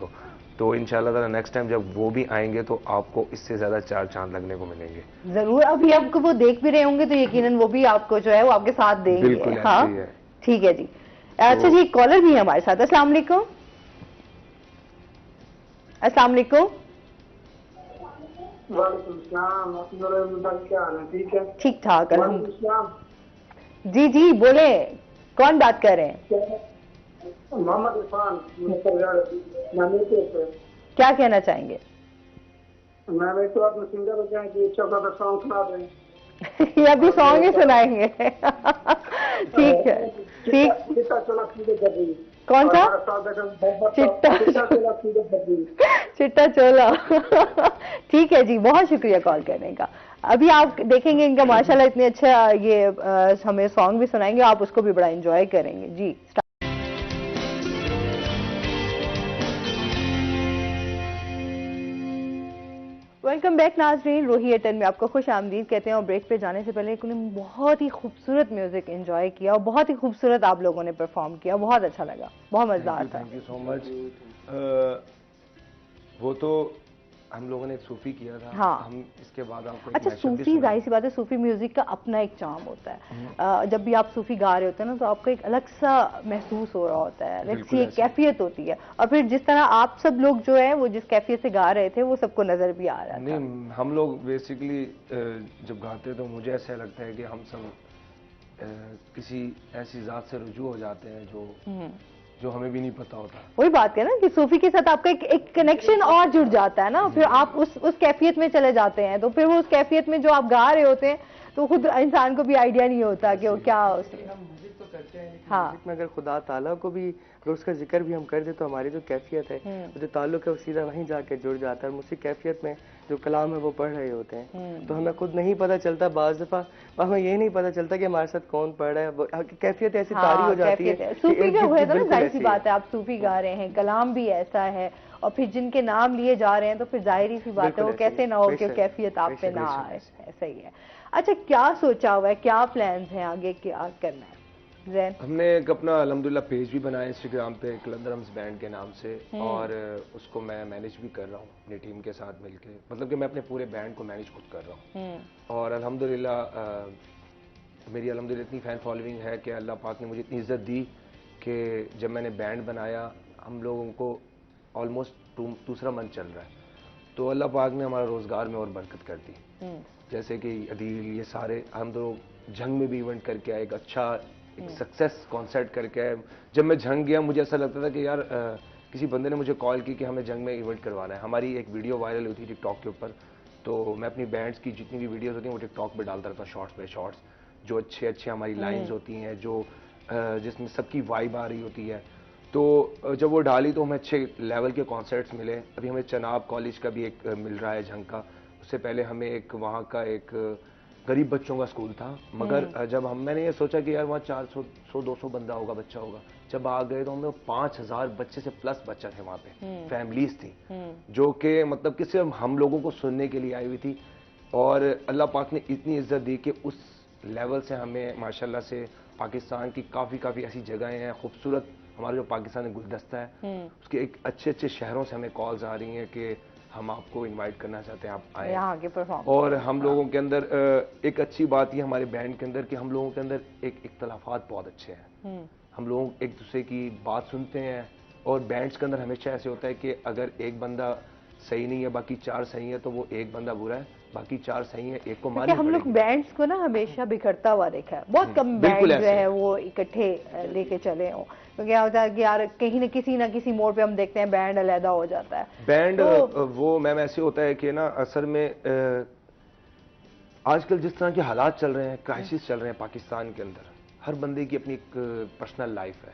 तो इंशाल्लाह ताला नेक्स्ट टाइम जब वो भी आएंगे तो आपको इससे ज़्यादा 4 चांद लगने को मिलेंगे। जरूर, अभी आपको वो देख भी रहे होंगे तो यकीनन वो भी आपको जो है वो आपके साथ देंगे। बिल्कुल हाँ, ऐसे ही है। ठीक है जी। अच्छा जी, कॉलर भी है हमारे साथ। अस्सलाम वालेकुम। अस्सलाम वालेकुम। क्या हाल है? ठीक है, ठीक ठाक। जी जी बोले, कौन बात कर रहे हैं? मोहम्मद इरफान। क्या कहना चाहेंगे? मैं तो अपने सिंगर को कहें कि छोटा सा सॉन्ग सुना दें। ये अभी सॉन्ग ही सुनाएंगे। ठीक है, ठीक। चिट्टा चोला सीधे कर रही। कौन सा? चिट्टा चोला। ठीक है जी, बहुत शुक्रिया कॉल करने का। अभी आप देखेंगे इनका माशाल्लाह इतने अच्छा ये हमें सॉन्ग भी सुनाएंगे, आप उसको भी बड़ा एंजॉय करेंगे जी। वेलकम बैक नाजरीन, रोही एयरटेल में आपको खुश आमदीद कहते हैं। और ब्रेक पे जाने से पहले उन्होंने बहुत ही खूबसूरत म्यूजिक एंजॉय किया और बहुत ही खूबसूरत आप लोगों ने परफॉर्म किया, बहुत अच्छा लगा, बहुत मजेदार था। Thank you so much. वो तो हम लोगों ने एक सूफी किया था। हाँ। हम इसके बाद आपको अच्छा, सूफी जाहिर सी बात है, सूफी म्यूजिक का अपना एक चार्म होता है। जब भी आप सूफी गा रहे होते हैं ना तो आपको एक अलग सा महसूस हो रहा होता है, एक कैफियत होती है। और फिर जिस तरह आप सब लोग जो है वो जिस कैफियत से गा रहे थे वो सबको नजर भी आ रहा था। नहीं, हम लोग बेसिकली जब गाते तो मुझे ऐसा लगता है कि हम सब किसी ऐसी जात से रुजू हो जाते हैं जो हमें भी नहीं पता होता। वही बात है ना कि सूफी के साथ आपका एक कनेक्शन और जुड़ जाता है ना, फिर आप उस कैफियत में चले जाते हैं, तो फिर वो उस कैफियत में जो आप गा रहे होते हैं तो खुद इंसान को भी आइडिया नहीं होता कि वो क्या। म्यूजिक तो करते हैं, लेकिन म्यूजिक में अगर खुदा ताला को भी, अगर उसका जिक्र भी हम कर दे तो हमारी जो कैफियत है, जो ताल्लुक है वो सीधा वहीं जाके जुड़ जाता है। उसी कैफियत में जो कलाम है वो पढ़ रहे होते हैं, तो हमें खुद नहीं पता चलता, बाज़ दफा हमें ये नहीं पता चलता कि हमारे साथ कौन पढ़ रहा है। कैफियत ऐसी तारी हो जाती है। सूफी जो है तो जाहिर सी बात है, आप सूफी गा रहे हैं, कलाम भी ऐसा है और फिर जिनके नाम लिए जा रहे हैं तो फिर जाहिर सी बात है वो कैसे ना हो कि कैफियत आप पे ना आए। ऐसा ही है। अच्छा, क्या सोचा हुआ है, क्या प्लान्स हैं आगे, क्या करना है? ज़ैन, हमने एक अपना अल्हम्दुलिल्लाह पेज भी बनाया इंस्टाग्राम पे, कलंदरम्स बैंड के नाम से, और उसको मैं मैनेज भी कर रहा हूँ अपनी टीम के साथ मिलके। मतलब कि मैं अपने पूरे बैंड को मैनेज खुद कर रहा हूँ। और अल्हम्दुलिल्लाह मेरी अल्हम्दुलिल्लाह इतनी फ़ैन फॉलोइंग है कि अल्लाह पाक ने मुझे इतनी इज़्ज़त दी कि जब मैंने बैंड बनाया, हम लोगों को ऑलमोस्ट दूसरा मंथ चल रहा है, तो अल्लाह पाक ने हमारा रोज़गार में और बरकत कर दी। जैसे कि अदील, ये सारे हम लोग झंग में भी इवेंट करके आए, एक अच्छा एक सक्सेस कॉन्सर्ट करके आए। जब मैं झंग गया मुझे ऐसा लगता था कि यार किसी बंदे ने मुझे कॉल की कि हमें झंग में इवेंट करवाना है। हमारी एक वीडियो वायरल हुई थी टिकटॉक के ऊपर, तो मैं अपनी बैंड्स की जितनी भी वीडियोस होती हैं वो टिकटॉक पे डालता रहता हूँ, शॉर्ट्स बाय शॉर्ट्स, जो अच्छे अच्छे हमारी लाइन्स होती हैं, जो जिसमें सबकी वाइब आ रही होती है। तो जब वो डाली तो हमें अच्छे लेवल के कॉन्सर्ट्स मिले। अभी हमें चनाब कॉलेज का भी एक मिल रहा है झंग का। उससे पहले हमें एक वहाँ का एक गरीब बच्चों का स्कूल था, मगर जब मैंने ये सोचा कि यार वहाँ 400-200 बंदा होगा, बच्चा होगा, जब आ गए तो हमें 5000 बच्चे से प्लस बच्चा थे वहाँ पे, फैमिलीज थी जो कि मतलब कि सिर्फ हम लोगों को सुनने के लिए आई हुई थी। और अल्लाह पाक ने इतनी इज्जत दी कि उस लेवल से हमें माशाल्लाह से पाकिस्तान की काफ़ी ऐसी जगहें हैं खूबसूरत, हमारा जो पाकिस्तान में गुलदस्ता है उसके एक अच्छे शहरों से हमें कॉल्स आ रही हैं कि हम आपको इनवाइट करना चाहते हैं, आप आए यहाँ आके परफॉर्म। और हम लोगों के अंदर एक अच्छी बात ये हमारे बैंड के अंदर कि हम लोगों के अंदर एक इख्तलाफात बहुत अच्छे हैं। हम लोग एक दूसरे की बात सुनते हैं और बैंड्स के अंदर हमेशा ऐसे होता है कि अगर एक बंदा सही नहीं है, बाकी 4 सही है, तो वो एक बंदा बुरा है, बाकी 4 सही है, एक को क्योंकि माननी हम लोग पड़ेगी। बैंड्स को ना हमेशा बिखरता हुआ देखा है, बहुत कम बैंड बिल्कुल जो ऐसे है वो इकट्ठे लेके चले हों, क्योंकि क्या होता है कि यार कहीं ना किसी मोड़ पे हम देखते हैं बैंड अलहदा हो जाता है। बैंड तो वो मैम ऐसे होता है कि ना असल में आजकल जिस तरह के हालात चल रहे हैं, क्राइसिस चल रहे हैं पाकिस्तान के अंदर, हर बंदे की अपनी एक पर्सनल लाइफ है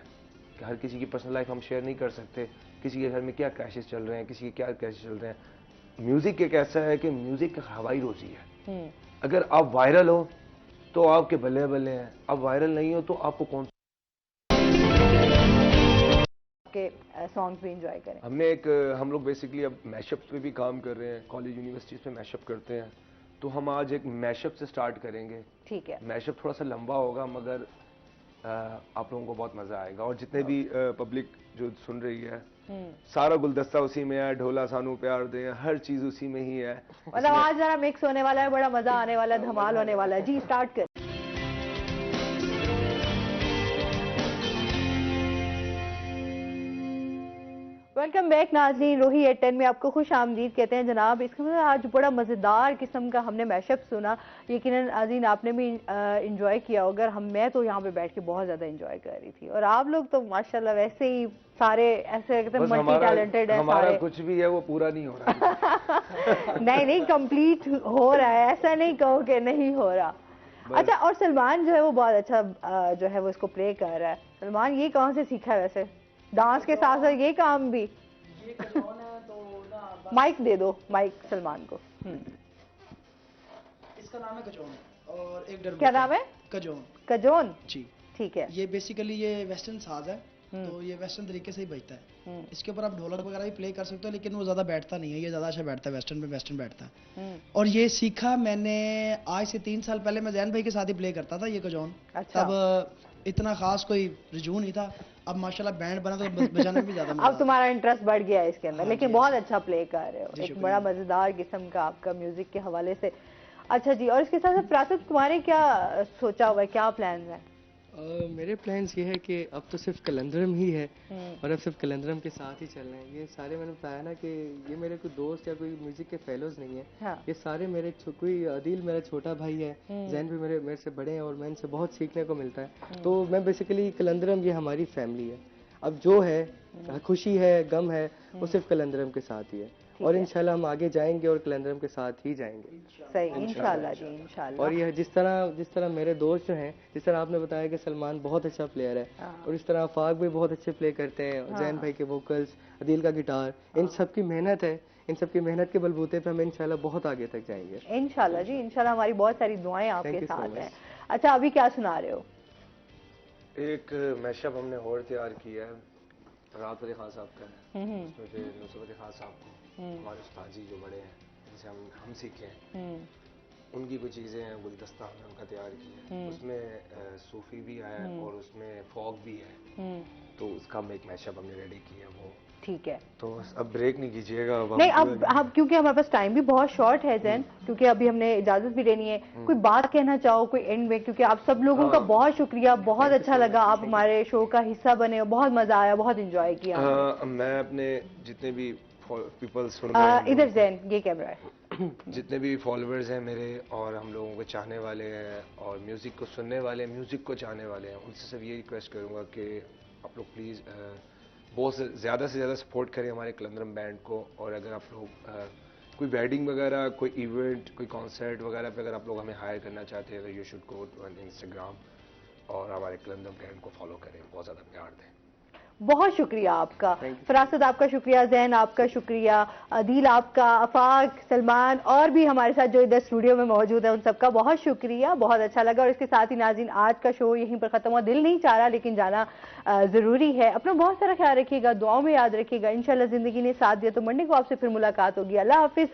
कि हर किसी की पर्सनल लाइफ हम शेयर नहीं कर सकते, किसी के घर में क्या क्राइसिस चल रहे हैं, किसी के क्या क्राइसिस चल रहे हैं। म्यूजिक एक ऐसा है कि म्यूजिक हवाई रोजी है, अगर आप वायरल हो तो आपके बल्ले बल्ले हैं, आप वायरल नहीं हो तो आपको कौन के सॉन्ग्स भी एंजॉय करें। हम लोग बेसिकली अब मैशअप पे भी काम कर रहे हैं, कॉलेज यूनिवर्सिटीज पे मैशअप करते हैं, तो हम आज एक मैशअप से स्टार्ट करेंगे। ठीक है, मैशअप थोड़ा सा लंबा होगा मगर आप लोगों को बहुत मजा आएगा, और जितने भी पब्लिक जो सुन रही है, सारा गुलदस्ता उसी में है, ढोला सानू प्यार दे, हर चीज उसी में ही है। मतलब आज जरा मिक्स होने वाला है, बड़ा मजा आने वाला है, धमाल होने वाला है। जी स्टार्ट कर। वेलकम बैक नाज़रीन, रोही एट 10 में आपको खुश आमदीद कहते हैं जनाब। इसका मतलब आज बड़ा मज़ेदार किस्म का हमने मैशअप सुना, यकीनन नाज़रीन आपने भी इंजॉय किया होगा। मैं तो यहाँ पे बैठ के बहुत ज़्यादा इंजॉय कर रही थी, और आप लोग तो माशाल्लाह वैसे ही सारे ऐसे कहते हैं मल्टी टैलेंटेड है। हमारा सारे कुछ भी है वो पूरा नहीं हो रहा। नहीं कंप्लीट हो रहा है, ऐसा नहीं कहो कि नहीं हो रहा। अच्छा, और सलमान जो है वो बहुत अच्छा जो है वो इसको प्ले कर रहा है। सलमान ये कहाँ से सीखा है वैसे, डांस के साथ साथ ये काम भी? ये कजौन है तो ना, माइक दे दो, माइक सलमान को। इसका नाम है कजौन और एक डर क्या नाम है? कजौन। कजौन जी ठीक है। ये बेसिकली ये वेस्टर्न साज है, तो ये वेस्टर्न तरीके से ही बजता है। इसके ऊपर आप ढोलक वगैरह भी प्ले कर सकते हो, लेकिन वो ज्यादा बैठता नहीं है, ये ज्यादा अच्छा बैठता है, वेस्टर्न में वेस्टर्न बैठता है। और ये सीखा मैंने आज से 3 साल पहले, मैं जैन भाई के साथ ही प्ले करता था ये कजौन। अच्छा। तब इतना खास कोई रुझान नहीं था, अब माशाल्लाह बैंड बना तो बजाने में भी ज्यादा मजा अब तुम्हारा इंटरेस्ट बढ़ गया है इसके अंदर। हाँ, लेकिन बहुत अच्छा प्ले कर रहे हो, एक बड़ा मजेदार किस्म का आपका म्यूजिक के हवाले से। अच्छा जी, और इसके साथ साथ फरासत, तुम्हारे क्या सोचा हुआ है, क्या प्लान है? मेरे प्लान्स ये है कि अब तो सिर्फ कलंदरम ही है और अब सिर्फ कलंदरम के साथ ही चल रहे हैं। ये सारे मैंने बताया ना कि ये मेरे कोई दोस्त या कोई म्यूजिक के फेलोज नहीं है। हाँ। ये सारे मेरे कोई अदील मेरा छोटा भाई है, जैन भी मेरे से बड़े हैं और मैं इनसे बहुत सीखने को मिलता है। तो मैं बेसिकली कलंदरम ये हमारी फैमिली है। अब जो है खुशी है, गम है, वो सिर्फ कलंदरम के साथ ही है, और इंशाल्लाह हम आगे जाएंगे और कलंदरम के साथ ही जाएंगे। सही, इंशाल्लाह जी, इंशाल्लाह। और यह जिस तरह मेरे दोस्त जो हैं, जिस तरह आपने बताया कि सलमान बहुत अच्छा प्लेयर है, और इस तरह आफाक भी बहुत अच्छे प्ले करते हैं, जैन भाई के वोकल्स, अदील का गिटार, इन सब की मेहनत है, इन सब की मेहनत के बलबूते पे हम इंशाल्लाह बहुत आगे तक जाएंगे। इंशाल्लाह जी, इंशाल्लाह। हमारी बहुत सारी दुआएं आपके साथ हैं। अच्छा, अभी क्या सुना रहे हो? एक मैशअप हमने और तैयार किया है, राहत फतेह खान साहब का है, उसमें फिर नुसरत फतेह खान साहब को, हमारे उस्ताद जी जो बड़े हैं जिनसे हम सीखे हैं, उनकी कुछ चीज़ें हैं, गुलदस्ता हमने उनका तैयार किया है, उसमें सूफी भी है और उसमें फॉग भी है, तो उसका हम एक मैशअप हमने रेडी किया वो। ठीक है, तो अब ब्रेक नहीं कीजिएगा। नहीं, अब क्योंकि हमारे पास टाइम भी बहुत शॉर्ट है जैन, क्योंकि अभी हमने इजाजत भी लेनी है। कोई बात कहना चाहो कोई एंड में? क्योंकि आप सब लोगों का बहुत शुक्रिया, बहुत अच्छा लगा, आप हमारे शो का हिस्सा बने, बहुत मजा आया, बहुत एंजॉय किया। मैं अपने जितने भी पीपल सुन रहे हैं, इधर जैन, ये कैमरा है, जितने भी फॉलोअर्स हैं मेरे और हम लोगों को चाहने वाले हैं और म्यूज़िक को सुनने वाले, म्यूज़िक को चाहने वाले हैं, उनसे सिर्फ ये रिक्वेस्ट करूँगा कि आप लोग प्लीज़ बहुत से ज़्यादा सपोर्ट करें हमारे कलंदरम बैंड को। और अगर आप लोग कोई वेडिंग वगैरह, कोई इवेंट, कोई कॉन्सर्ट वगैरह पे अगर आप लोग हमें हायर करना चाहते हैं तो you should go to Instagram और हमारे कलंदरम बैंड को फॉलो करें, बहुत ज़्यादा प्यार दें। बहुत शुक्रिया आपका फरासत, आपका शुक्रिया जैन, आपका शुक्रिया अदील, आपका अफाक, सलमान और भी हमारे साथ जो इधर स्टूडियो में मौजूद है उन सबका बहुत शुक्रिया, बहुत अच्छा लगा। और इसके साथ ही नाज़रीन, आज का शो यहीं पर खत्म हुआ। दिल नहीं चाह रहा लेकिन जाना जरूरी है। अपना बहुत सारा ख्याल रखिएगा, दुआओं में याद रखिएगा। इंशाल्लाह जिंदगी ने साथ दिया तो मंडे को आपसे फिर मुलाकात होगी। अल्लाह हाफिज।